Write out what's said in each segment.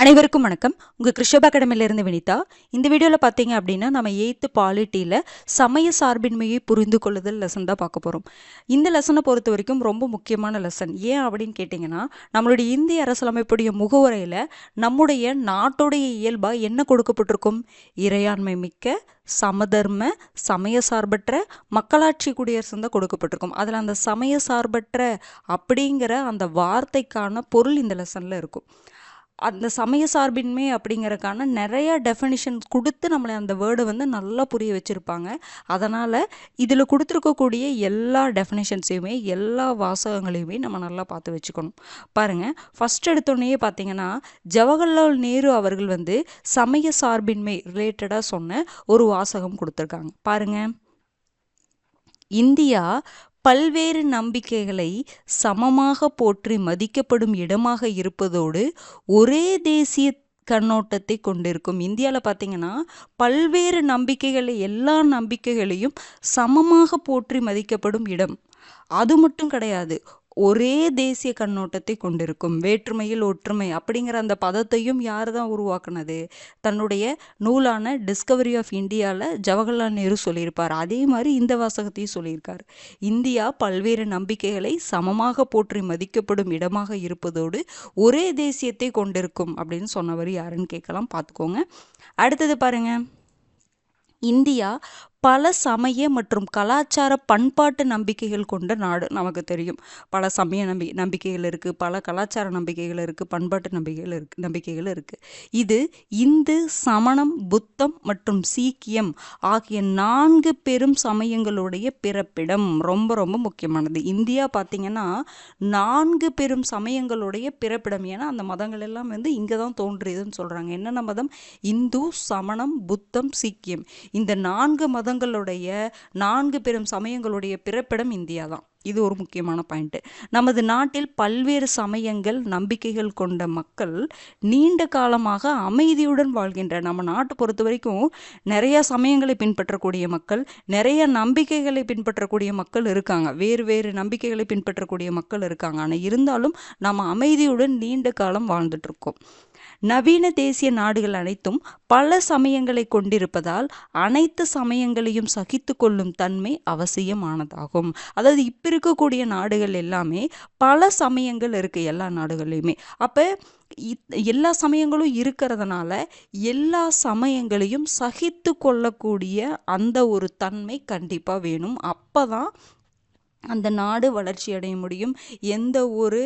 அனைவருக்கும் வணக்கம். உங்கள் கிருஷப் அகாடமியிலிருந்து வினிதா. இந்த வீடியோவில் பார்த்தீங்க அப்படின்னா நம்ம 8th பாலிட்டியில் சமய சார்பின்மையை புரிந்து கொள்ளுதல் லெசன் தான் பார்க்க போகிறோம். இந்த லெசனை பொறுத்த வரைக்கும் ரொம்ப முக்கியமான லெசன். ஏன் அப்படின்னு கேட்டிங்கன்னா, நம்மளுடைய இந்திய அரசியலமைப்புடைய முகவுரையில் நம்முடைய நாட்டுடைய இயல்பாக என்ன கொடுக்கப்பட்டிருக்கும்? இறையாண்மை மிக்க, சமதர்ம, சமய சார்பற்ற மக்களாட்சி குடியரசு தான் கொடுக்கப்பட்டிருக்கும். அதில் அந்த சமய சார்பற்ற அப்படிங்கிற அந்த வார்த்தைக்கான பொருள் இந்த லெசனில் இருக்கும். அந்த சமய சார்பின்மை அப்படிங்கிறதுக்கான நிறைய டெஃபினிஷன்ஸ் கொடுத்து நம்மளை அந்த வேர்டை நல்லா புரிய வச்சுருப்பாங்க. அதனால் இதில் கொடுத்துருக்கக்கூடிய எல்லா டெஃபினிஷன்ஸையுமே எல்லா வாசகங்களையுமே நம்ம நல்லா பார்த்து வச்சுக்கணும். பாருங்கள், ஃபஸ்ட் எடுத்தோடனே பார்த்தீங்கன்னா ஜவஹர்லால் நேரு அவர்கள் சமய சார்பின்மை ரிலேட்டடாக சொன்ன ஒரு வாசகம் கொடுத்துருக்காங்க. பாருங்கள், இந்தியா பல்வேறு நம்பிக்கைகளை சமமாக போற்றி மதிக்கப்படும் இடமாக இருப்பதோடு ஒரே தேசிய கண்ணோட்டத்தை கொண்டிருக்கும். இந்தியாவில் பார்த்தீங்கன்னா பல்வேறு நம்பிக்கைகளை, எல்லா நம்பிக்கைகளையும் சமமாக போற்றி மதிக்கப்படும் இடம். அது மட்டும் கிடையாது, ஒரே தேசிய கண்ணோட்டத்தை கொண்டிருக்கும். வேற்றுமையில் ஒற்றுமை அப்படிங்கிற அந்த பதத்தையும் யார் தான் உருவாக்குனது? தன்னுடைய நூலான டிஸ்கவரி ஆஃப் இந்தியாவில் ஜவஹர்லால் நேரு சொல்லியிருப்பார். அதே மாதிரி இந்த வாசகத்தையும் சொல்லியிருக்கார். இந்தியா பல்வேறு நம்பிக்கைகளை சமமாக போற்றி மதிக்கப்படும் இடமாக இருப்பதோடு ஒரே தேசியத்தை கொண்டிருக்கும் அப்படின்னு சொன்னவர் யாருன்னு கேட்கலாம், பார்த்துக்கோங்க. அடுத்தது பாருங்க, இந்தியா பல சமய மற்றும் கலாச்சார பண்பாட்டு நம்பிக்கைகள் கொண்ட நாடு. நமக்கு தெரியும், பல சமய நம்பிக்கைகள் இருக்குது, பல கலாச்சார நம்பிக்கைகள் இருக்குது, பண்பாட்டு நம்பிக்கைகள் இருக்குது. இது இந்து, சமணம், புத்தம் மற்றும் சீக்கியம் ஆகிய 4 பெரும் சமயங்களுடைய பிறப்பிடம். ரொம்ப ரொம்ப முக்கியமானது. இந்தியா பார்த்திங்கன்னா 4 பெரும் சமயங்களுடைய பிறப்பிடம். ஏன்னா அந்த மதங்கள் எல்லாம் இங்கே தான் தோன்றியதுன்னு சொல்கிறாங்க. என்னென்ன மதம்? இந்து, சமணம், புத்தம், சீக்கியம். இந்த 4 மதங்களுடைய 4 பெரும் சமயங்களுடைய பிறப்பிடம் இந்தியா தான். இது ஒரு முக்கியமான பாயிண்ட். நமது நாட்டில் பல்வேறு சமயங்கள், நம்பிக்கைகள் கொண்ட மக்கள் நீண்ட காலமாக அமைதியுடன் வாழ்கின்ற. நம்ம நாட்டை பொறுத்த வரைக்கும் நிறைய சமயங்களை பின்பற்றக்கூடிய மக்கள், நிறைய நம்பிக்கைகளை பின்பற்றக்கூடிய மக்கள் இருக்காங்க, வேறு வேறு நம்பிக்கைகளை பின்பற்றக்கூடிய மக்கள் இருக்காங்க. ஆனால் இருந்தாலும் நம்ம அமைதியுடன் நீண்ட காலம் வாழ்ந்துட்டு இருக்கோம். நவீன தேசிய நாடுகள் அனைத்தும் பல சமயங்களை கொண்டிருப்பதால் அனைத்து சமயங்களையும் சகித்து கொள்ளும் தன்மை அவசியமானதாகும். அதாவது இப்போ இருக்கக்கூடிய நாடுகள் எல்லாமே பல சமயங்கள் இருக்கு, எல்லா நாடுகள்லையுமே. அப்போ எல்லா சமயங்களும் இருக்கிறதுனால எல்லா சமயங்களையும் சகித்து கொள்ளக்கூடிய அந்த ஒரு தன்மை கண்டிப்பாக வேணும். அப்போ தான் அந்த நாடு வளர்ச்சி அடைய முடியும். எந்த ஒரு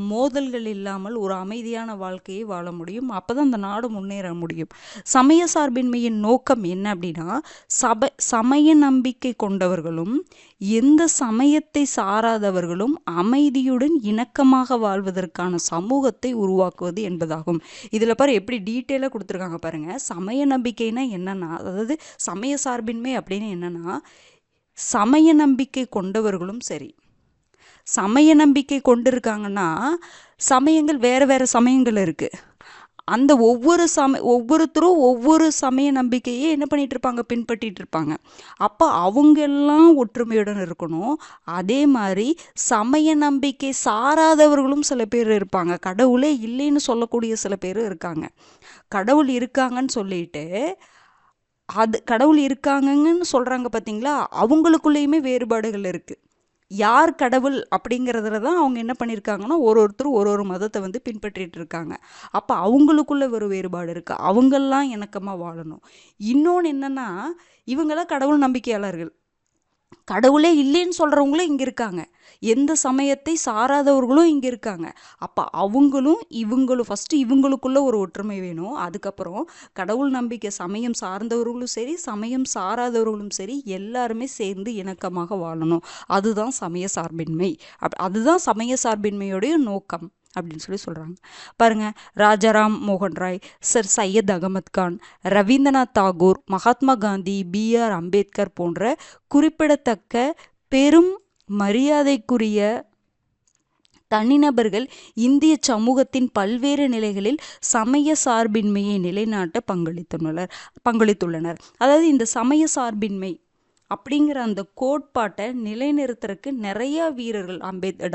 மோதல்கள் இல்லாமல் ஒரு அமைதியான வாழ்க்கையை வாழ முடியும். அப்போ தான் அந்த நாடு முன்னேற முடியும். சமய சார்பின்மையின் நோக்கம் என்ன அப்படின்னா, சமய நம்பிக்கை கொண்டவர்களும் எந்த சமயத்தை சாராதவர்களும் அமைதியுடன் இணக்கமாக வாழ்வதற்கான சமூகத்தை உருவாக்குவது என்பதாகும். இதில் பாரு எப்படி டீட்டெயிலாக கொடுத்துருக்காங்க பாருங்கள். சமய நம்பிக்கைனா என்னன்னா, அதாவது சமய சார்பின்மை அப்படின்னு என்னன்னா, சமய நம்பிக்கை கொண்டவர்களும் சரி, சமய நம்பிக்கை கொண்டிருக்காங்கன்னா சமயங்கள் வேறு வேறு சமயங்கள் இருக்குது. அந்த ஒவ்வொருத்தரும் ஒவ்வொரு சமய நம்பிக்கையே என்ன பண்ணிட்டு இருப்பாங்க? பின்பற்றிட்டு இருப்பாங்க. அப்போ அவங்கெல்லாம் ஒற்றுமையுடன் இருக்கணும். அதே மாதிரி சமய நம்பிக்கை சாராதவர்களும் சில பேர் இருப்பாங்க. கடவுளே இல்லைன்னு சொல்லக்கூடிய சில பேர் இருக்காங்க. கடவுள் இருக்காங்கன்னு சொல்லிட்டு கடவுள் இருக்காங்கன்னு சொல்கிறாங்க பார்த்தீங்களா, அவங்களுக்குள்ளேயுமே வேறுபாடுகள் இருக்குது. யார் கடவுள் அப்படிங்கிறதுல தான் அவங்க என்ன பண்ணியிருக்காங்கன்னா ஒருத்தரும் ஒரு மதத்தை பின்பற்றிட்டு இருக்காங்க. அப்போ அவங்களுக்குள்ள ஒரு வேறுபாடு இருக்குது. அவங்கெல்லாம் இணக்கமாக வாழணும். இன்னொன்று என்னென்னா, இவங்களாம் கடவுள் நம்பிக்கையாளர்கள், கடவுளே இல்லைன்னு சொல்கிறவங்களும் இங்கே இருக்காங்க, எந்த சமயத்தை சாராதவர்களும் இங்கே இருக்காங்க. அப்போ இவங்களும் ஃபஸ்ட்டு இவங்களுக்குள்ள ஒரு ஒற்றுமை வேணும். அதுக்கப்புறம் கடவுள் நம்பிக்கை சமயம் சார்ந்தவர்களும் சரி, சமயம் சாராதவர்களும் சரி, எல்லாருமே சேர்ந்து இணக்கமாக வாழணும். அதுதான் சமய சார்பின்மை. அதுதான் சமய சார்பின்மையுடைய நோக்கம் அப்படின்னு சொல்கிறாங்க. பாருங்கள், ராஜாராம் மோகன் ராய், சர் சையத் அகமது கான், ரவீந்திரநாத் தாகூர், மகாத்மா காந்தி, B.R. அம்பேத்கர் போன்ற குறிப்பிடத்தக்க பெரும் மரியாதைக்குரிய தனிநபர்கள் இந்திய சமூகத்தின் பல்வேறு நிலைகளில் சமய சார்பின்மையை நிலைநாட்ட பங்களித்துள்ளனர். அதாவது இந்த சமய சார்பின்மை அப்படிங்கிற அந்த கோட்பாட்டை நிலைநிறுத்துறதுக்கு நிறைய வீரர்கள்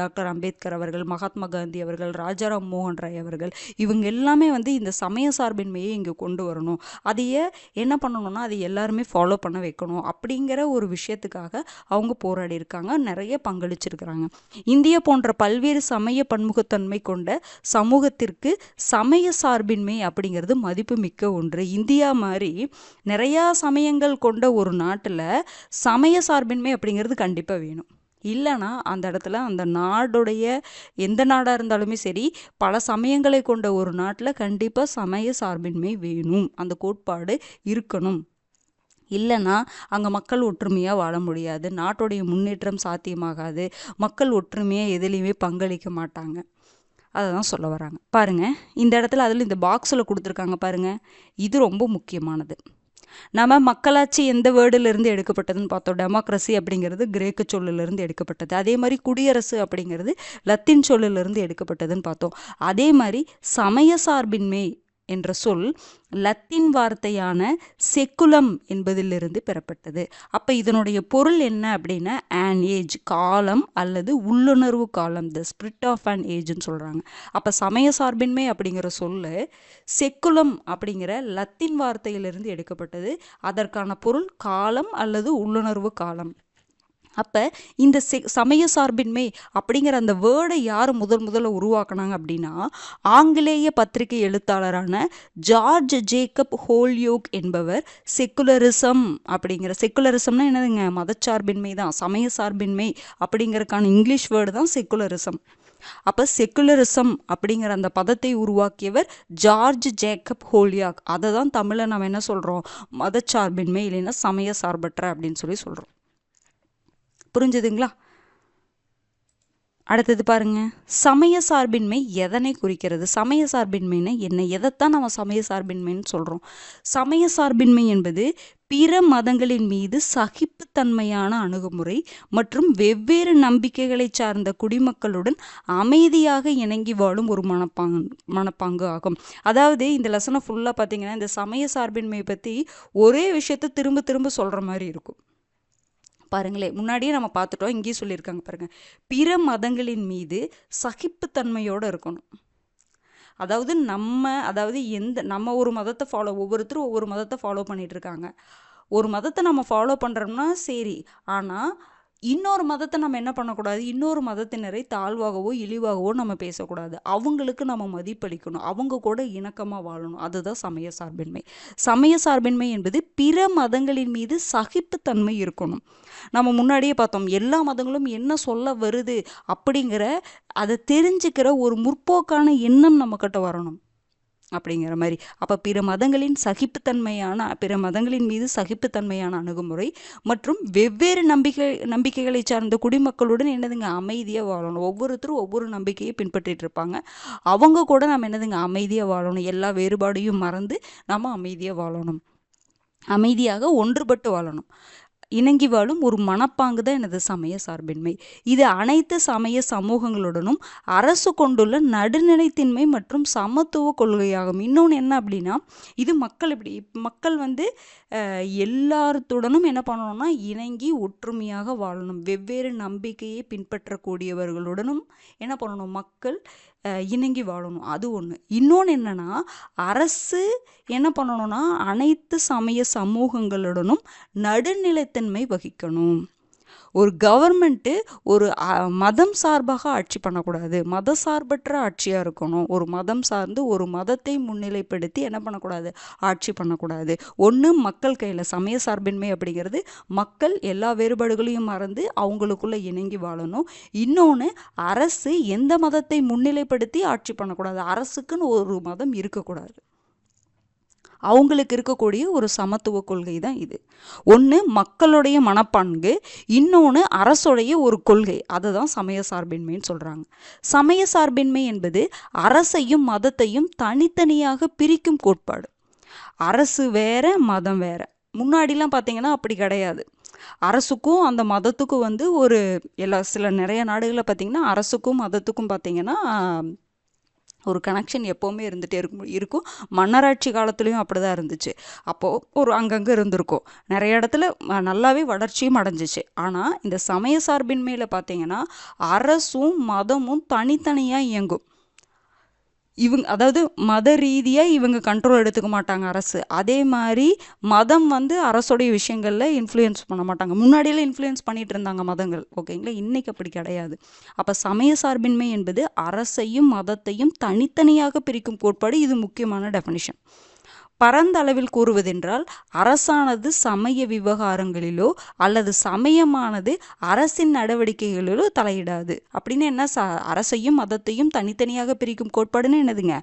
டாக்டர் அம்பேத்கர் அவர்கள், மகாத்மா காந்தி அவர்கள், ராஜாராம் மோகன் ராய் அவர்கள், இவங்க எல்லாமே வந்து இந்த சமய சார்பின்மையை இங்கே கொண்டு வரணும். அதையே என்ன பண்ணணும்னா அதை எல்லாருமே ஃபாலோ பண்ண வைக்கணும் அப்படிங்கிற ஒரு விஷயத்துக்காக அவங்க போராடி இருக்காங்க, நிறைய பங்களிச்சிருக்கிறாங்க. இந்தியா போன்ற பல்வேறு சமய பன்முகத்தன்மை கொண்ட சமூகத்திற்கு சமய சார்பின்மை அப்படிங்கிறது மதிப்பு மிக்க ஒன்று. இந்தியா மாதிரி நிறையா சமயங்கள் கொண்ட ஒரு நாட்டில் சமய சார்பின்மை அப்படிங்கிறது கண்டிப்பாக வேணும். இல்லைனா அந்த இடத்துல அந்த நாடுடைய எந்த நாடாக இருந்தாலுமே சரி, பல சமயங்களை கொண்ட ஒரு நாட்டில் கண்டிப்பாக சமய சார்பின்மை வேணும், அந்த கோட்பாடு இருக்கணும். இல்லைன்னா அங்கே மக்கள் ஒற்றுமையாக வாழ முடியாது, நாட்டுடைய முன்னேற்றம் சாத்தியமாகாது, மக்கள் ஒற்றுமையாக எதுலேயுமே பங்களிக்க மாட்டாங்க. அதை தான் சொல்ல வராங்க. பாருங்கள், இந்த இடத்துல அதில் இந்த பாக்ஸில் கொடுத்துருக்காங்க பாருங்கள், இது ரொம்ப முக்கியமானது. நம்ம மக்களாட்சி எந்த வேர்டிலிருந்து எடுக்கப்பட்டதுன்னு பார்த்தோம். டெமோக்ரஸி அப்படிங்கிறது கிரேக்க சொல்லிலிருந்து எடுக்கப்பட்டது. அதே மாதிரி குடியரசு அப்படிங்கிறது லத்தீன் சொல்லிலிருந்து எடுக்கப்பட்டதுன்னு பார்த்தோம். அதே மாதிரி சமய சார்பின்மை என்ற சொல் லத்தீன் வார்த்தையான செக்குலம் என்பதிலிருந்து பெறப்பட்டது. அப்போ இதனுடைய பொருள் என்ன அப்படின்னா ஆன் ஏஜ், காலம் அல்லது உள்ளுணர்வு காலம், த ஸ்பிரிட் ஆஃப் அன் ஏஜ்னு சொல்கிறாங்க. அப்போ சமய சார்பின்மை அப்படிங்கிற சொல்லு செக்குலம் அப்படிங்கிற லத்தீன் வார்த்தையிலிருந்து எடுக்கப்பட்டது. அதற்கான பொருள் காலம் அல்லது உள்ளுணர்வு காலம். அப்போ இந்த சமய சார்பின்மை அப்படிங்கிற அந்த வேர்டை யார் முதல்ல உருவாக்குனாங்க அப்படின்னா ஆங்கிலேய பத்திரிகை எழுத்தாளரான ஜார்ஜ் ஜேக்கப் ஹோல்யோக் என்பவர் செக்குலரிசம் அப்படிங்கிற, செக்குலரிசம்னா என்னதுங்க, மதச்சார்பின்மை தான். சமய சார்பின்மை அப்படிங்கிறதுக்கான இங்கிலீஷ் வேர்டு தான் செக்குலரிசம். அப்போ செக்குலரிசம் அப்படிங்கிற அந்த பதத்தை உருவாக்கியவர் ஜார்ஜ் ஜேக்கப் ஹோல்யாக். அதை தான் தமிழில் நம்ம என்ன சொல்கிறோம், மதச்சார்பின்மை இல்லைன்னா சமய சார்பற்ற அப்படின்னு சொல்கிறோம். புரிஞ்சுதுங்களா? அடுத்தது பாருங்க, சமய சார்பின்மை எதனை குறிக்கிறது? சமய சார்பின்மைன்னு என்ன, எதைத்தான் நம்ம சமய சார்பின்மைன்னு சொல்கிறோம்? சமய சார்பின்மை என்பது பிற மதங்களின் மீது சகிப்புத்தன்மையான அணுகுமுறை மற்றும் வெவ்வேறு நம்பிக்கைகளை சார்ந்த குடிமக்களுடன் அமைதியாக இணங்கி வாழும் ஒரு மனப்பாங்கு ஆகும். அதாவது இந்த லெசனை ஃபுல்லாக பார்த்தீங்கன்னா இந்த சமய சார்பின்மையை பற்றி ஒரே விஷயத்தை திரும்ப திரும்ப சொல்கிற மாதிரி இருக்கும். பாருங்களேன், முன்னாடியே நம்ம பார்த்துட்டோம், இங்கேயும் சொல்லியிருக்காங்க பாருங்கள், பிற மதங்களின் மீது சகிப்புத்தன்மையோடு இருக்கணும். அதாவது நம்ம ஒரு மதத்தை ஒவ்வொருத்தரும் ஒவ்வொரு மதத்தை ஃபாலோ பண்ணிட்டு இருக்காங்க. ஒரு மதத்தை நம்ம ஃபாலோ பண்ணுறோம்னா சரி, ஆனால் இன்னொரு மதத்தை நம்ம என்ன பண்ணக்கூடாது, இன்னொரு மதத்தினரை தாழ்வாகவோ இழிவாகவோ நம்ம பேசக்கூடாது. அவங்களுக்கு நம்ம மதிப்பளிக்கணும், அவங்க கூட இணக்கமாக வாழணும். அதுதான் சமய சார்பின்மை. சமய சார்பின்மை என்பது பிற மதங்களின் மீது சகிப்புத்தன்மை இருக்கணும். நம்ம முன்னாடியே பார்த்தோம், எல்லா மதங்களும் என்ன சொல்ல வருது அப்படிங்கிற அதை தெரிஞ்சுக்கிற ஒரு முற்போக்கான எண்ணம் நம்மக்கிட்ட வரணும் அப்படிங்கிற மாதிரி. அப்போ பிற மதங்களின் மீது சகிப்புத்தன்மையான அணுகுமுறை மற்றும் வெவ்வேறு நம்பிக்கைகளை சார்ந்த குடிமக்களுடன் என்னதுங்க அமைதியாக வாழணும். ஒவ்வொருத்தரும் ஒவ்வொரு நம்பிக்கையை பின்பற்றிட்டு இருப்பாங்க, அவங்க கூட நம்ம என்னதுங்க அமைதியாக வாழணும். எல்லா வேறுபாடையும் மறந்து நம்ம அமைதியாக வாழணும், அமைதியாக ஒன்றுபட்டு வாழணும், இணங்கி வாழும் ஒரு மனப்பாங்கு தான் எனது சமய சார்பின்மை. இது அனைத்து சமய சமூகங்களுடனும் அரசு கொண்டுள்ள நடுநிலைத்தின்மை மற்றும் சமத்துவ கொள்கையாகும். இன்னொன்று என்ன அப்படின்னா, இது மக்கள் வந்து எல்லாத்துடனும் என்ன பண்ணணும்னா இணங்கி ஒற்றுமையாக வாழணும். வெவ்வேறு நம்பிக்கையை பின்பற்றக்கூடியவர்களுடனும் என்ன பண்ணணும், மக்கள் இணங்கி வாழணும். அது ஒன்று. இன்னொன்று என்னன்னா, அரசு என்ன பண்ணணும்னா அனைத்து சமய சமூகங்களுடனும் நடுநிலைத்தன்மை வகிக்கணும். ஒரு கவர்மெண்ட்டு ஒரு மதம் சார்பாக ஆட்சி பண்ணக்கூடாது, மத சார்பற்ற ஆட்சியாக இருக்கணும். ஒரு மதம் சார்ந்து ஒரு மதத்தை முன்னிலைப்படுத்தி என்ன பண்ணக்கூடாது, ஆட்சி பண்ணக்கூடாது. ஒன்று மக்கள் கையில் சமய சார்பின்மை அப்படிங்கிறது மக்கள் எல்லா வேறுபாடுகளையும் மறந்து அவங்களுக்குள்ள இணங்கி வாழணும். இன்னொன்று, அரசு எந்த மதத்தை முன்னிலைப்படுத்தி ஆட்சி பண்ணக்கூடாது, அரசுக்குன்னு ஒரு மதம் இருக்கக்கூடாது. அவங்களுக்கு இருக்கக்கூடிய ஒரு சமத்துவ கொள்கை தான் இது. ஒன்று மக்களுடைய மனப்பான்கு, இன்னொன்று அரசுடைய ஒரு கொள்கை. அதுதான் சமய சார்பின்மைன்னு சொல்கிறாங்க. சமய சார்பின்மை என்பது அரசையும் மதத்தையும் தனித்தனியாக பிரிக்கும் கோட்பாடு. அரசு வேற, மதம் வேற. முன்னாடிலாம் பார்த்தீங்கன்னா அப்படி கிடையாது. அரசுக்கும் அந்த மதத்துக்கும் வந்து நிறைய நாடுகளில் பார்த்தீங்கன்னா அரசுக்கும் மதத்துக்கும் பார்த்தீங்கன்னா ஒரு கனெக்ஷன் எப்போவுமே இருந்துகிட்டே இருக்கும். மன்னராட்சி காலத்துலேயும் அப்படி தான் இருந்துச்சு. அப்போது ஒரு அங்கங்கே இருந்திருக்கும். நிறைய இடத்துல நல்லாவே வளர்ச்சியும் அடைஞ்சிச்சு. ஆனால் இந்த சமய சார்பின்மையில் பார்த்தீங்கன்னா அரசும் மதமும் தனித்தனியாக இயங்கும். அதாவது மத ரீதியாக இவங்க கண்ட்ரோல் எடுத்துக்க மாட்டாங்க அரசு. அதே மாதிரி மதம் அரசுடைய விஷயங்களில் இன்ஃப்ளூயன்ஸ் பண்ண மாட்டாங்க. முன்னாடியெல்லாம் இன்ஃப்ளூயன்ஸ் பண்ணிட்டு இருந்தாங்க மதங்கள், ஓகேங்களா. இன்றைக்கி அப்படி கிடையாது. அப்போ சமய சார்பின்மை என்பது அரசையும் மதத்தையும் தனித்தனியாக பிரிக்கும் கோட்பாடு. இது முக்கியமான டெஃபினிஷன். பரந்த அளவில் கூறுவதென்றால் அரசானது சமய விவகாரங்களிலோ அல்லது சமயமானது அரசின் நடவடிக்கைகளிலோ தலையிடாது. அப்படின்னு என்ன, அரசையும் மதத்தையும் தனித்தனியாக பிரிக்கும் கோட்பாடுன்னு என்னதுங்க,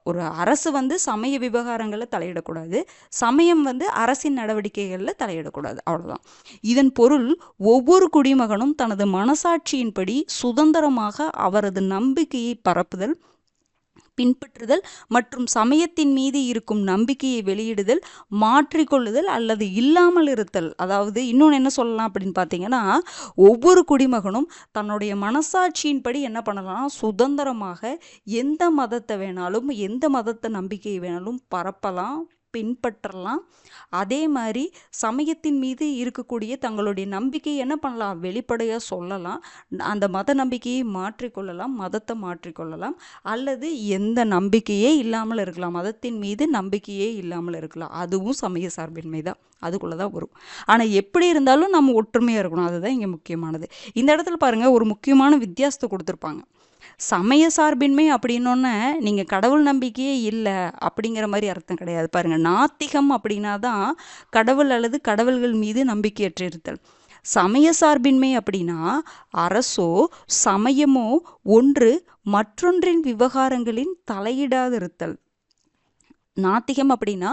ஒரு அரசு சமய விவகாரங்களில் தலையிடக்கூடாது, சமயம் அரசின் நடவடிக்கைகளில் தலையிடக்கூடாது, அவ்வளோதான். இதன் பொருள் ஒவ்வொரு குடிமகனும் தனது மனசாட்சியின்படி சுதந்திரமாக அவரது நம்பிக்கையை பரப்புதல், பின்பற்றுதல் மற்றும் சமயத்தின் மீது இருக்கும் நம்பிக்கையை வெளியிடுதல், மாற்றிக்கொள்ளுதல் அல்லது இல்லாமல் இருத்தல். அதாவது இன்னொன்று என்ன சொல்லலாம் அப்படின்னு பார்த்தீங்கன்னா, ஒவ்வொரு குடிமகனும் தன்னுடைய மனசாட்சியின்படி என்ன பண்ணலாம், சுதந்திரமாக எந்த மதத்தை வேணாலும் எந்த மதத்தை நம்பிக்கையை வேணாலும் பரப்பலாம், பின்பற்றலாம். அதே மாதிரி சமயத்தின் மீது இருக்கக்கூடிய தங்களுடைய நம்பிக்கையை என்ன பண்ணலாம், வெளிப்படையாக சொல்லலாம். அந்த மத நம்பிக்கையை மாற்றிக்கொள்ளலாம், மதத்தை மாற்றிக்கொள்ளலாம், அல்லது எந்த நம்பிக்கையே இல்லாமல் இருக்கலாம், மதத்தின் மீது நம்பிக்கையே இல்லாமல் இருக்கலாம். அதுவும் சமய சார்பின்மை தான், அதுக்குள்ளே தான் வரும். ஆனால் எப்படி இருந்தாலும் நம்ம ஒற்றுமையாக இருக்கணும், அதுதான் இங்கே முக்கியமானது. இந்த இடத்துல பாருங்கள், ஒரு முக்கியமான வித்தியாசத்தை கொடுத்துருப்பாங்க. சமய சார்பின்மை அப்படின்னோடனே நீங்கள் கடவுள் நம்பிக்கையே இல்லை அப்படிங்கிற மாதிரி அர்த்தம் கிடையாது. பாருங்கள், நாத்திகம் அப்படின்னா தான் கடவுள் அல்லது கடவுள்கள் மீது நம்பிக்கையற்றிருத்தல். சமய சார்பின்மை அப்படின்னா அரசோ சமயமோ ஒன்று மற்றொன்றின் விவகாரங்களின் தலையிடாதிருத்தல். நாத்திகம் அப்படின்னா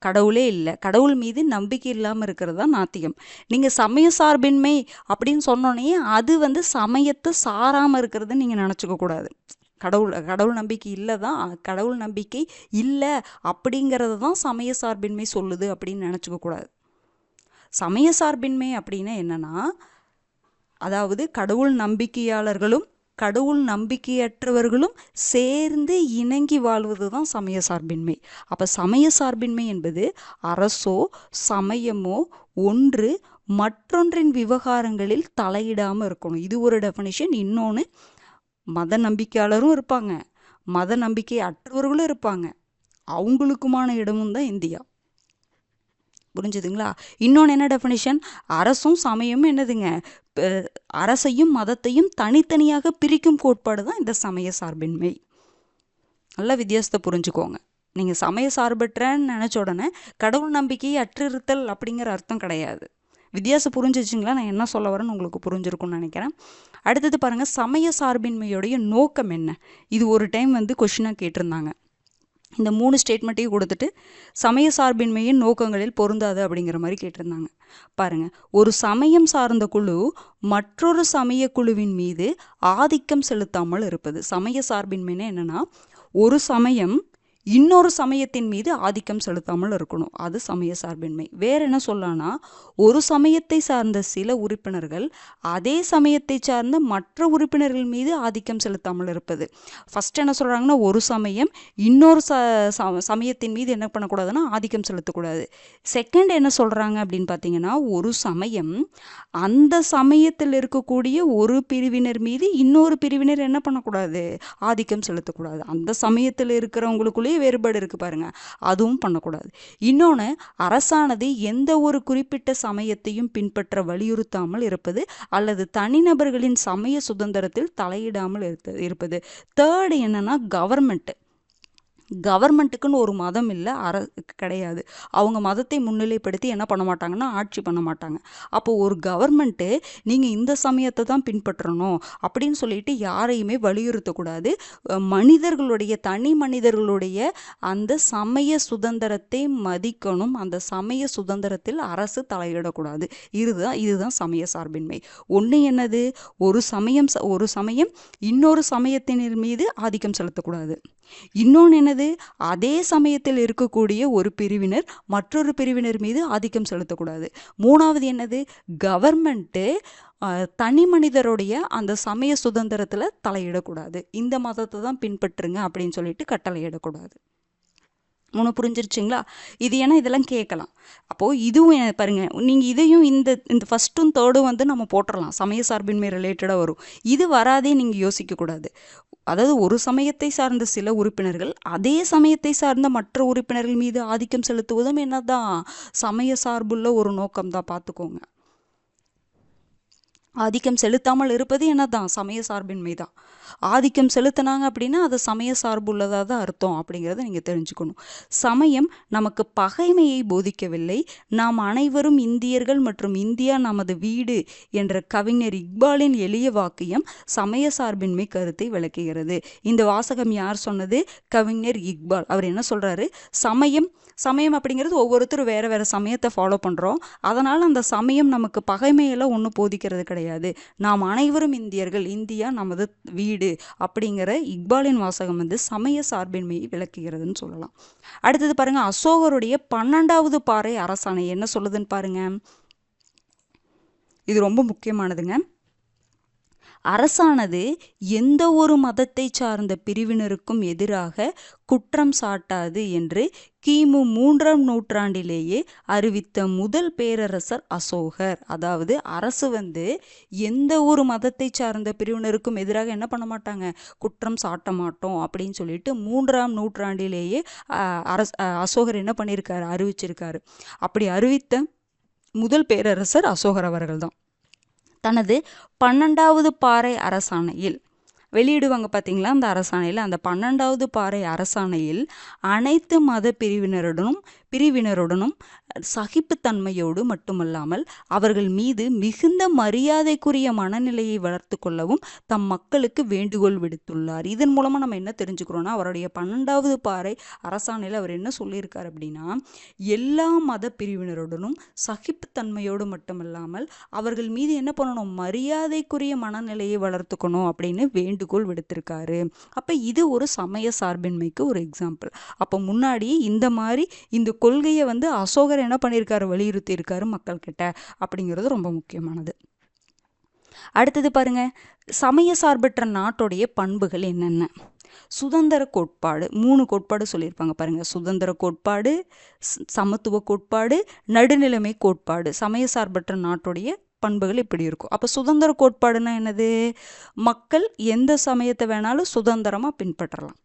கடவுளே இல்லை, கடவுள் மீது நம்பிக்கை இல்லாமல் இருக்கிறது தான் நாத்திகம். நீங்கள் சமய சார்பின்மை அப்படின்னு சொன்னோன்னே அது சமயத்தை சாராமல் இருக்கிறதுன்னு நீங்கள் நினச்சிக்க கூடாது. கடவுள் நம்பிக்கை இல்லை தான், கடவுள் நம்பிக்கை இல்லை அப்படிங்கிறது தான் சமய சார்பின்மை சொல்லுது அப்படின்னு நினச்சிக்க கூடாது. சமய சார்பின்மை அப்படின்னா என்னன்னா, அதாவது கடவுள் நம்பிக்கையாளர்களும் கடவுள் நம்பிக்கையற்றவர்களும் சேர்ந்து இணங்கி வாழ்வது தான் சமய சார்பின்மை. அப்போ சமய சார்பின்மை என்பது அரசோ சமயமோ ஒன்று மற்றொன்றின் விவகாரங்களில் தலையிடாமல் இருக்கணும். இது ஒரு டெஃபினிஷன். இன்னொன்று, மத நம்பிக்கையாளரும் இருப்பாங்க, மத நம்பிக்கை அற்றவர்களும் இருப்பாங்க, அவங்களுக்குமான இடமும் தான் இந்தியா. புரிஞ்சுதுங்களா? இன்னொன்று என்ன டெஃபினிஷன், அரசும் சமயமும் என்னதுங்க, அரசையும் மதத்தையும் தனித்தனியாக பிரிக்கும் கோட்பாடு தான் இந்த சமய சார்பின்மை. நல்ல வித்தியாசத்தை புரிஞ்சுக்கோங்க. நீங்கள் சமய சார்பற்றன்னு நினச்ச உடனே கடவுள் நம்பிக்கையை அற்றிருத்தல் அப்படிங்கிற அர்த்தம் கிடையாது. வித்தியாசம் புரிஞ்சிச்சிங்களா? நான் என்ன சொல்ல வரேன்னு உங்களுக்கு புரிஞ்சிருக்கும்னு நினைக்கிறேன். அடுத்தது பாருங்கள், சமய சார்பின்மையுடைய நோக்கம் என்ன? இது ஒரு டைம் கொஷினாக கேட்டிருந்தாங்க. இந்த 3 ஸ்டேட்மெண்ட்டையும் கொடுத்துட்டு சமய சார்பின்மையின் நோக்கங்களில் பொருந்தாது அப்படிங்கிற மாதிரி கேட்டிருந்தாங்க. பாருங்கள், ஒரு சமயம் சார்ந்த குழு மற்றொரு சமய குழுவின் மீது ஆதிக்கம் செலுத்தாமல் இருப்பது. சமய சார்பின்மைன்னு என்னென்னா, ஒரு சமயம் இன்னொரு சமயத்தின் மீது ஆதிக்கம் செலுத்தாமல் இருக்கணும், அது சமய சார்பின்மை. வேற என்ன சொல்லலாம்னா, ஒரு சமயத்தை சார்ந்த சில உறுப்பினர்கள் அதே சமயத்தை சார்ந்த மற்ற உறுப்பினர்கள் மீது ஆதிக்கம் செலுத்தாமல் இருப்பது. ஃபர்ஸ்ட் என்ன சொல்கிறாங்கன்னா, ஒரு சமயம் இன்னொரு சமயத்தின் மீது என்ன பண்ணக்கூடாதுன்னா ஆதிக்கம் செலுத்தக்கூடாது. செகண்ட் என்ன சொல்கிறாங்க அப்படின்னு பார்த்தீங்கன்னா, ஒரு சமயம் அந்த சமயத்தில் இருக்கக்கூடிய ஒரு பிரிவினர் மீது இன்னொரு பிரிவினர் என்ன பண்ணக்கூடாது, ஆதிக்கம் செலுத்தக்கூடாது. அந்த சமயத்தில் இருக்கிறவங்களுக்குள்ளே வேறுபாடு இருக்கு பாருங்க, அதுவும் பண்ணக்கூடாது. இன்னொன்று, அரசானது எந்த ஒரு குறிப்பிட்ட சமயத்தையும் பின்பற்ற வலியுறுத்தாமல் இருப்பது அல்லது தனிநபர்களின் சமய சுதந்திரத்தில் தலையிடாமல் இருப்பது. தேர்டு என்னன்னா, கவர்மெண்ட்டுக்குன்னு ஒரு மதம் இல்லை, கிடையாது. அவங்க மதத்தை முன்னிலைப்படுத்தி என்ன பண்ண மாட்டாங்கன்னா ஆட்சி பண்ண மாட்டாங்க. அப்போ ஒரு கவர்மெண்ட்டு நீங்கள் இந்த சமயத்தை தான் பின்பற்றணும் அப்படின்னு சொல்லிட்டு யாரையுமே வலியுறுத்தக்கூடாது. தனி மனிதர்களுடைய அந்த சமய சுதந்திரத்தை மதிக்கணும், அந்த சமய சுதந்திரத்தில் அரசு தலையிடக்கூடாது. இதுதான் சமய சார்பின்மை. ஒன்று என்னது, ஒரு சமயம் இன்னொரு சமயத்தினர் மீது ஆதிக்கம் செலுத்தக்கூடாது. இன்னொன்று என்னது, அதே சமயத்தில் இருக்கக்கூடிய ஒரு பிரிவினர் மற்றொரு பிரிவினர் மீது ஆதிக்கம் செலுத்தக்கூடாது. மூணாவது என்னது, கவர்மெண்ட்டு தனி மனிதருடைய அந்த சமய சுதந்திரத்தில் தலையிடக்கூடாது, இந்த மதத்தை தான் பின்பற்றுங்க அப்படின்னு சொல்லிட்டு கட்டளையிடக்கூடாது. புரிஞ்சிருச்சுங்களா? இது ஏன்னா இதெல்லாம் கேட்கலாம். அப்போது இதுவும் பாருங்கள், நீங்கள் இதையும் இந்த ஃபஸ்ட்டும் தேர்டும் வந்து நம்ம போட்டுடலாம், சமய சார்பின்மை ரிலேட்டடாக வரும். இது வராதே நீங்கள் யோசிக்கக்கூடாது. அதாவது ஒரு சமயத்தை சார்ந்த சில உறுப்பினர்கள் அதே சமயத்தை சார்ந்த மற்ற உறுப்பினர்கள் மீது ஆதிக்கம் செலுத்துவதும் என்னதான் சமய சார்புள்ள ஒரு நோக்கம் தான், பார்த்துக்கோங்க. ஆதிக்கம் செலுத்தாமல் இருப்பது என்னதான் சமய சார்பின்மை தான். ஆதிக்கம் செலுத்தினாங்க அப்படின்னா அது சமய சார்புள்ளதாக தான் அர்த்தம் அப்படிங்கிறத நீங்கள் தெரிஞ்சுக்கணும். சமயம் நமக்கு பகைமையை போதிக்கவில்லை, நாம் அனைவரும் இந்தியர்கள் மற்றும் இந்தியா நமது வீடு என்ற கவிஞர் இக்பாலின் எளிய வாக்கியம் சமய சார்பின்மை கருத்தை விளக்குகிறது. இந்த வாசகம் யார் சொன்னது? கவிஞர் இக்பால். அவர் என்ன சொல்றாரு? சமயம் அப்படிங்கிறது ஒவ்வொருத்தரும் வேறு வேறு சமயத்தை ஃபாலோ பண்ணுறோம், அதனால் அந்த சமயம் நமக்கு பகைமையெல்லாம் ஒன்றும் போதிக்கிறது கிடையாது, நாம் அனைவரும் இந்தியர்கள், இந்தியா நமது வீடு அப்படிங்கிற இக்பாலின் வாசகம் வந்து சமய சார்பின்மையை விளக்குகிறதுன்னு சொல்லலாம். அடுத்தது பாருங்க, அசோகருடைய 12வது பாறை அரசாணை என்ன சொல்லுதுன்னு பாருங்க. இது ரொம்ப முக்கியமானதுங்க. அரசானது எந்த ஒரு மதத்தை சார்ந்த பிரிவினருக்கும் எதிராக குற்றம் சாட்டாது என்று கிமு 3ஆம் நூற்றாண்டிலேயே அறிவித்த முதல் பேரரசர் அசோகர். அதாவது அரசு வந்து எந்த ஒரு மதத்தை சார்ந்த பிரிவினருக்கும் எதிராக என்ன பண்ண மாட்டாங்க, குற்றம் சாட்ட மாட்டோம் அப்படின்னு சொல்லிட்டு 3ஆம் நூற்றாண்டிலேயே அசோகர் என்ன பண்ணியிருக்காரு, அறிவிச்சிருக்காரு. அப்படி அறிவித்த முதல் பேரரசர் அசோகர் அவர்கள் தான். தனது 12வது பாறை அரசாணையில் வெளியிடுவாங்க பார்த்தீங்களா, அந்த அரசாணையில், அந்த 12வது பாறை அரசாணையில் அனைத்து மத பிரிவினருடனும் சகிப்புத்தன்மையோடு மட்டுமல்லாமல் அவர்கள் மீது மிகுந்த மரியாதைக்குரிய மனநிலையை வளர்த்து கொள்ளவும் தம் மக்களுக்கு வேண்டுகோள் விடுத்துள்ளார். இதன் மூலமாக நம்ம என்ன தெரிஞ்சுக்கிறோன்னா, அவருடைய 12வது பாறை அரசாணையில் அவர் என்ன சொல்லியிருக்கார் அப்படின்னா, எல்லா மத பிரிவினருடனும் சகிப்புத்தன்மையோடு மட்டுமல்லாமல் அவர்கள் மீது என்ன பண்ணணும், மரியாதைக்குரிய மனநிலையை வளர்த்துக்கணும் அப்படின்னு வேண்டுகோள் விடுத்திருக்காரு. அப்போ இது ஒரு சமய சார்பின்மைக்கு ஒரு எக்ஸாம்பிள். அப்போ முன்னாடி இந்த மாதிரி இந்த கொள்கையை வந்து அசோகர் என்ன பண்ணியிருக்காரு, வலியுறுத்தி இருக்காரு மக்கள் கிட்ட அப்படிங்கிறது ரொம்ப முக்கியமானது. அடுத்தது பாருங்க, சமய சார்பற்ற நாட்டுடைய பண்புகள் என்னென்ன. சுதந்திர கோட்பாடு, 3 கோட்பாடு சொல்லியிருப்பாங்க பாருங்க. சுதந்திர கோட்பாடு, சமத்துவ கோட்பாடு, நடுநிலைமை கோட்பாடு. சமய சார்பற்ற நாட்டுடைய பண்புகள் இப்படி இருக்கும். அப்போ சுதந்திர கோட்பாடுனா என்னது, மக்கள் எந்த சமயத்தை வேணாலும் சுதந்திரமாக பின்பற்றலாம்,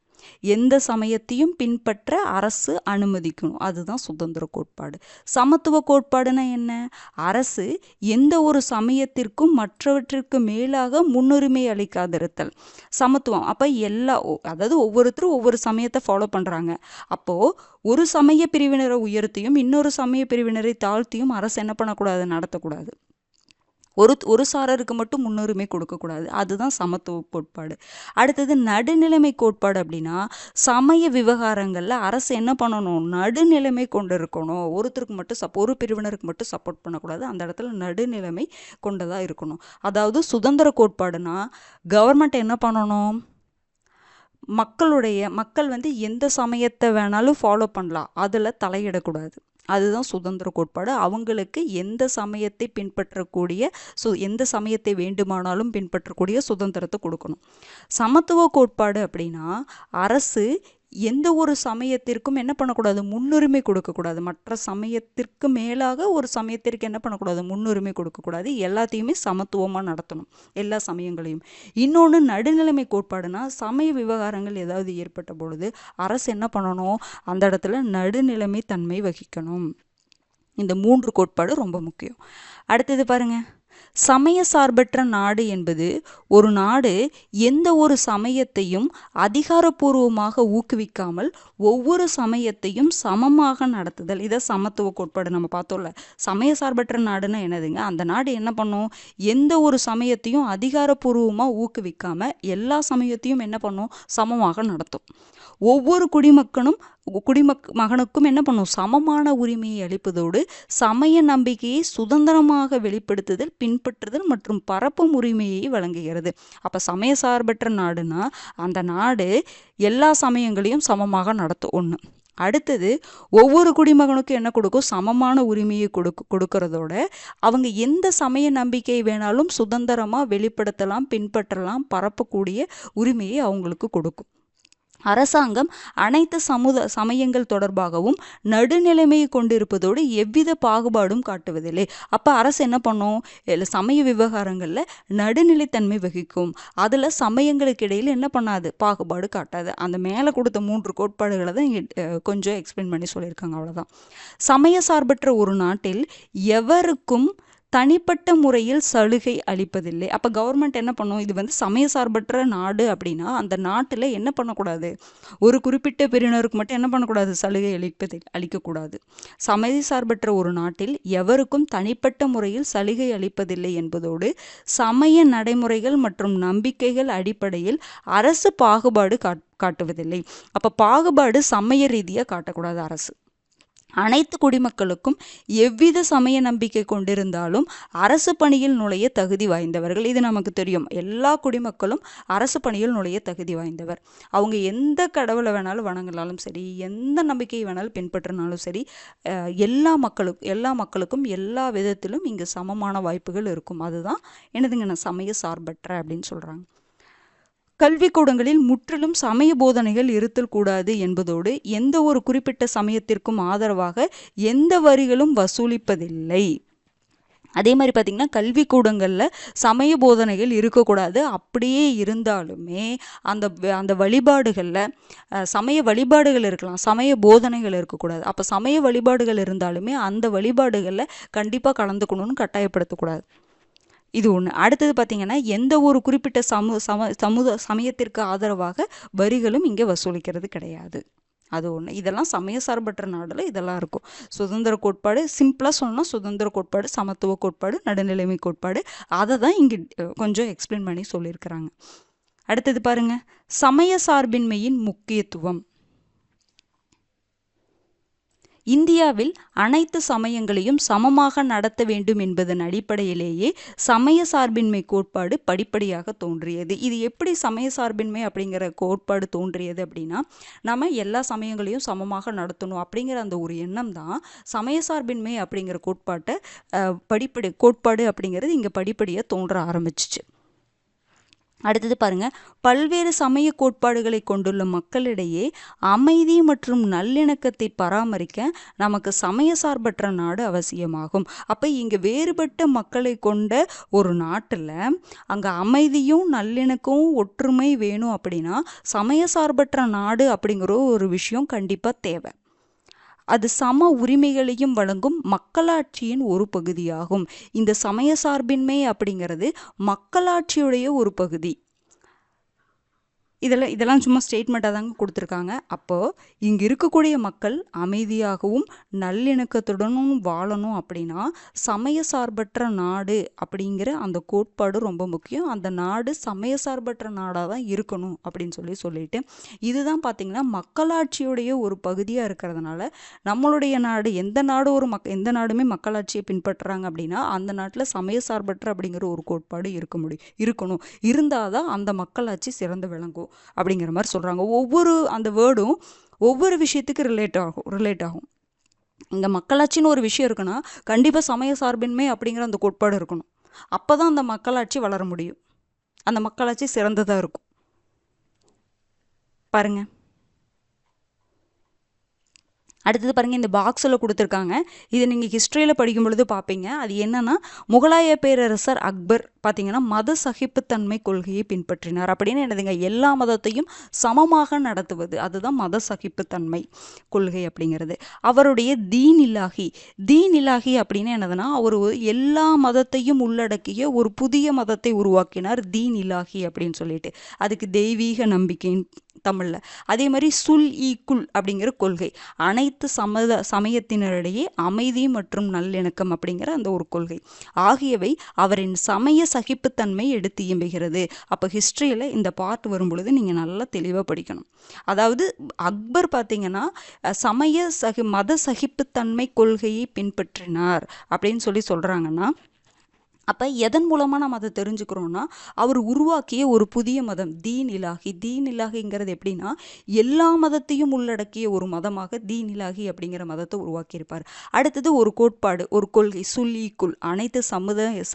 எந்த சமயத்தையும் பின்பற்ற அரசு அனுமதிக்கணும், அதுதான் சுதந்திர கோட்பாடு. சமத்துவ கோட்பாடுனா என்ன, அரசு எந்த ஒரு சமயத்திற்கும் மற்றவற்றிற்கு மேலாக முன்னுரிமை அளிக்காதிருத்தல், சமத்துவம். அப்போ அதாவது ஒவ்வொருத்தரும் ஒவ்வொரு சமயத்தை ஃபாலோ பண்ணுறாங்க, அப்போது ஒரு சமய பிரிவினரை உயர்த்தியும் இன்னொரு சமய பிரிவினரை தாழ்த்தியும் அரசு என்ன பண்ணக்கூடாது, நடத்தக்கூடாது. ஒரு சாரருக்கு மட்டும் முன்னுரிமை கொடுக்கக்கூடாது, அதுதான் சமத்துவ கோட்பாடு. அடுத்தது நடுநிலைமை கோட்பாடு. அப்படின்னா சமய விவகாரங்களில் அரசு என்ன பண்ணணும், நடுநிலைமை கொண்டு இருக்கணும், ஒருத்தருக்கு மட்டும் ஒரு பிரிவினருக்கு மட்டும் சப்போர்ட் பண்ணக்கூடாது, அந்த இடத்துல நடுநிலைமை கொண்டதாக இருக்கணும். அதாவது சுதந்திர கோட்பாடுனா கவர்மெண்ட் என்ன பண்ணணும், மக்கள் வந்து எந்த சமயத்தை வேணாலும் ஃபாலோ பண்ணலாம், அதில் தலையிடக்கூடாது, அதுதான் சுதந்திர கோட்பாடு. அவங்களுக்கு எந்த சமயத்தை பின்பற்றக்கூடிய எந்த சமயத்தை வேண்டுமானாலும் பின்பற்றக்கூடிய சுதந்திரத்தை கொடுக்கணும். சமத்துவ கோட்பாடு அப்படின்னா அரசு எந்த ஒரு சமயத்திற்கும் என்ன பண்ணக்கூடாது, முன்னுரிமை கொடுக்கக்கூடாது, மற்ற சமயத்திற்கு மேலாக ஒரு சமயத்திற்கு என்ன பண்ணக்கூடாது, முன்னுரிமை கொடுக்கக்கூடாது, எல்லாத்தையுமே சமத்துவமாக நடத்தணும், எல்லா சமயங்களையும். இன்னொன்று நடுநிலைமை கோட்பாடுனா சமய விவகாரங்கள் ஏதாவது ஏற்பட்ட பொழுது அரசு என்ன பண்ணணும், அந்த இடத்துல நடுநிலைமை தன்மை வகிக்கணும். இந்த 3 கோட்பாடு ரொம்ப முக்கியம். அடுத்தது பாருங்க, சமய சார்பற்ற நாடு என்பது ஒரு நாடு எந்த ஒரு சமயத்தையும் அதிகாரப்பூர்வமாக ஊக்குவிக்காமல் ஒவ்வொரு சமயத்தையும் சமமாக நடத்துதல், இதை சமத்துவ கோட்பாடு. நம்ம பார்த்தோம்ல, சமய சார்பற்ற நாடுன்னா என்னதுங்க, அந்த நாடு என்ன பண்ணும், எந்த ஒரு சமயத்தையும் அதிகாரப்பூர்வமாக ஊக்குவிக்காம எல்லா சமயத்தையும் என்ன பண்ணும், சமமாக நடத்தும். ஒவ்வொரு குடிமகனுக்கும் என்ன பண்ணும், சமமான உரிமையை அளிப்பதோடு சமய நம்பிக்கையை சுதந்திரமாக வெளிப்படுத்துதல், பின்பற்றுதல் மற்றும் பரப்பும் உரிமையை வழங்குகிறது. அப்போ சமய சார்பற்ற நாடுனா அந்த நாடு எல்லா சமயங்களையும் சமமாக நடத்தும். ஒன்று. அடுத்தது ஒவ்வொரு குடிமகனுக்கும் என்ன கொடுக்கும், சமமான உரிமையை கொடுக்கறதோட அவங்க எந்த சமய நம்பிக்கை வேணாலும் சுதந்திரமாக வெளிப்படுத்தலாம், பின்பற்றலாம், பரப்பக்கூடிய உரிமையை அவங்களுக்கு கொடுக்கும். அரசாங்கம் அனைத்து சமயங்கள் தொடர்பாகவும் நடுநிலைமையை கொண்டிருப்பதோடு எவ்வித பாகுபாடும் காட்டுவதில்லை. அப்போ அரசு என்ன பண்ணும், சமய விவகாரங்களில் நடுநிலைத்தன்மை வகிக்கும். அதில் சமயங்களுக்கு இடையில் என்ன பண்ணாது, பாகுபாடு காட்டாது. அந்த மேலே கொடுத்த 3 கோட்பாடுகளை தான் இங்கே கொஞ்சம் எக்ஸ்பிளைன் பண்ணி சொல்லியிருக்காங்க. அவ்வளோதான். சமய சார்பற்ற ஒரு நாட்டில் எவருக்கும் தனிப்பட்ட முறையில் சலுகை அளிப்பதில்லை. அப்போ கவர்மெண்ட் என்ன பண்ணும், இது சமய சார்பற்ற நாடு அப்படின்னா அந்த நாட்டில் என்ன பண்ணக்கூடாது, ஒரு குறிப்பிட்ட பிரிவினருக்கு மட்டும் என்ன பண்ணக்கூடாது, சலுகை அளிக்கக்கூடாது. சமய சார்பற்ற ஒரு நாட்டில் எவருக்கும் தனிப்பட்ட முறையில் சலுகை அளிப்பதில்லை என்பதோடு சமய நடைமுறைகள் மற்றும் நம்பிக்கைகள் அடிப்படையில் அரசு பாகுபாடு காட்டுவதில்லை. அப்போ பாகுபாடு சமய ரீதியாக காட்டக்கூடாது அரசு. அனைத்து குடிமக்களுக்கும் எவ்வித சமய நம்பிக்கை கொண்டிருந்தாலும் அரசு பணியில் நுழைய தகுதி வாய்ந்தவர்கள். இது நமக்கு தெரியும். எல்லா குடிமக்களும் அரசு பணியில் நுழைய தகுதி வாய்ந்தவர். அவங்க எந்த கடவுளை வேணாலும் வணங்கினாலும் சரி, எந்த நம்பிக்கையை வேணாலும் பின்பற்றினாலும் சரி, எல்லா மக்களுக்கும் எல்லா விதத்திலும் இங்கு சமமான வாய்ப்புகள் இருக்கும். அதுதான் என்னதுங்க, சமய சார்பற்ற அப்படின்னு சொல்கிறாங்க. கல்விக்கூடங்களில் முற்றிலும் சமய போதனைகள் இருத்தல் கூடாது என்பதோடு எந்த ஒரு குறிப்பிட்ட சமயத்திற்கும் ஆதரவாக எந்த வரிகளும் வசூலிப்பதில்லை. அதே மாதிரி பார்த்திங்கன்னா கல்விக்கூடங்களில் சமய போதனைகள் இருக்கக்கூடாது. அப்படியே இருந்தாலுமே அந்த வழிபாடுகளில் சமய வழிபாடுகள் இருக்கலாம், சமய போதனைகள் இருக்கக்கூடாது. அப்போ சமய வழிபாடுகள் இருந்தாலுமே அந்த வழிபாடுகளில் கண்டிப்பாக கலந்துக்கணும்னு கட்டாயப்படுத்தக்கூடாது. இது ஒன்று. அடுத்தது பார்த்திங்கன்னா எந்த ஒரு குறிப்பிட்ட சமயத்திற்கு ஆதரவாக வரிகளும் இங்கே வசூலிக்கிறது கிடையாது. அது ஒன்று. இதெல்லாம் சமய சார்பற்ற நாடில் இதெல்லாம் இருக்கும். சுதந்திர கோட்பாடு, சிம்பிளாக சொன்னால் சுதந்திர கோட்பாடு, சமத்துவ கோட்பாடு, நடுநிலைமை கோட்பாடு, அதை தான் இங்கே கொஞ்சம் எக்ஸ்பிளைன் பண்ணி சொல்லியிருக்கிறாங்க. அடுத்தது பாருங்கள், சமய சார்பின்மையின் முக்கியத்துவம். இந்தியாவில் அனைத்து சமயங்களையும் சமமாக நடத்த வேண்டும் என்பதன் அடிப்படையிலேயே சமய சார்பின்மை கோட்பாடு படிப்படியாக தோன்றியது. இது எப்படி சமய சார்பின்மை அப்படிங்கிற கோட்பாடு தோன்றியது அப்படின்னா, நம்ம எல்லா சமயங்களையும் சமமாக நடத்தணும் அப்படிங்கிற அந்த ஒரு எண்ணம் தான் சமய சார்பின்மை அப்படிங்கிற கோட்பாடு அப்படிங்கிறது இங்கே படிப்படியாக தோன்ற ஆரம்பிச்சிச்சு. அடுத்தது பாருங்க, பல்வேறு சமய கோட்பாடுகளை கொண்டுள்ள மக்களிடையே அமைதி மற்றும் நல்லிணக்கத்தை பராமரிக்க நமக்கு சமய சார்பற்ற நாடு அவசியமாகும். அப்போ இங்கே வேறுபட்ட மக்களை கொண்ட ஒரு நாட்டில் அங்கே அமைதியும் நல்லிணக்கமும் ஒற்றுமை வேணும் அப்படின்னா சமய சார்பற்ற நாடு அப்படிங்கிற ஒரு விஷயம் கண்டிப்பாக தேவை. அது சம உரிமைகளையும் வழங்கும் மக்களாட்சியின் ஒரு பகுதியாகும். இந்த சமய சார்பின்மை அப்படிங்கிறது மக்களாட்சியுடைய ஒரு பகுதி. இதெல்லாம் சும்மா ஸ்டேட்மெண்ட்டாக தாங்க கொடுத்துருக்காங்க. அப்போது இங்கே இருக்கக்கூடிய மக்கள் அமைதியாகவும் நல்லிணக்கத்துடனும் வாழணும் அப்படின்னா சமய சார்பற்ற நாடு அப்படிங்கிற அந்த கோட்பாடு ரொம்ப முக்கியம். அந்த நாடு சமய சார்பற்ற நாடாக தான் இருக்கணும் அப்படின்னு சொல்லிட்டு இதுதான் பார்த்திங்கன்னா மக்களாட்சியுடைய ஒரு பகுதியாக இருக்கிறதுனால நம்மளுடைய நாடு எந்த நாடுமே மக்களாட்சியை பின்பற்றுறாங்க அப்படின்னா அந்த நாட்டில் சமய சார்பற்ற அப்படிங்கிற ஒரு கோட்பாடு இருக்கணும். இருந்தால் தான் அந்த மக்களாட்சி சிறந்து விளங்கும் அப்படிங்கிற மாதிரி சொல்கிறாங்க. அந்த வேர்டும் ஒவ்வொரு விஷயத்துக்கு ரிலேட் ஆகும். இந்த மக்களாட்சின்னு ஒரு விஷயம் இருக்குன்னா கண்டிப்பாக சமய சார்பின்மை அப்படிங்கிற அந்த கோட்பாடு இருக்கணும். அப்போ தான் அந்த மக்களாட்சி வளர முடியும், அந்த மக்களாட்சி சிறந்ததாக இருக்கும். பாருங்க, அடுத்தது பாருங்கள், இந்த பாக்ஸில் கொடுத்துருக்காங்க. இது நீங்கள் ஹிஸ்ட்ரியில் படிக்கும் பொழுது பார்ப்பீங்க. அது என்னன்னா, முகலாய பேரரசர் அக்பர் பார்த்தீங்கன்னா மத சகிப்புத்தன்மை கொள்கையை பின்பற்றினார். அப்படின்னு என்னதுங்க, எல்லா மதத்தையும் சமமாக நடத்துவது, அதுதான் மத சகிப்புத்தன்மை கொள்கை அப்படிங்கிறது. அவருடைய தீன் இலாஹி அப்படின்னு என்னதுன்னா, அவர் எல்லா மதத்தையும் உள்ளடக்கிய ஒரு புதிய மதத்தை உருவாக்கினார், தீன் இலாஹி அப்படின்னு சொல்லிட்டு. அதுக்கு தெய்வீக நம்பிக்கையின் தமிழில். அதே மாதிரி குல் அப்படிங்கிற கொள்கை, அனைத்து சமயத்தினரிடையே அமைதி மற்றும் நல்லிணக்கம் அப்படிங்கிற அந்த ஒரு கொள்கை ஆகியவை அவரின் சமய சகிப்புத்தன்மை எடுத்து இயம்புகிறது. அப்போ ஹிஸ்ட்ரியில் இந்த பார்ட் வரும் பொழுது நீங்கள் நல்லா தெளிவாக படிக்கணும். அதாவது அக்பர் பார்த்தீங்கன்னா மத சகிப்புத்தன்மை கொள்கையை பின்பற்றினார் அப்படின்னு சொல்கிறாங்கன்னா அப்போ எதன் மூலமாக நம்ம அதை தெரிஞ்சுக்கிறோன்னா, அவர் உருவாக்கிய ஒரு புதிய மதம் தீன் இலாஹி. தீன் இலாஹிங்கிறது எப்படின்னா, எல்லா மதத்தையும் உள்ளடக்கிய ஒரு மதமாக தீன் இலாஹி அப்படிங்கிற மதத்தை உருவாக்கியிருப்பார். அடுத்தது ஒரு கோட்பாடு, ஒரு கொள்கை, சுல்லீக்குள், அனைத்து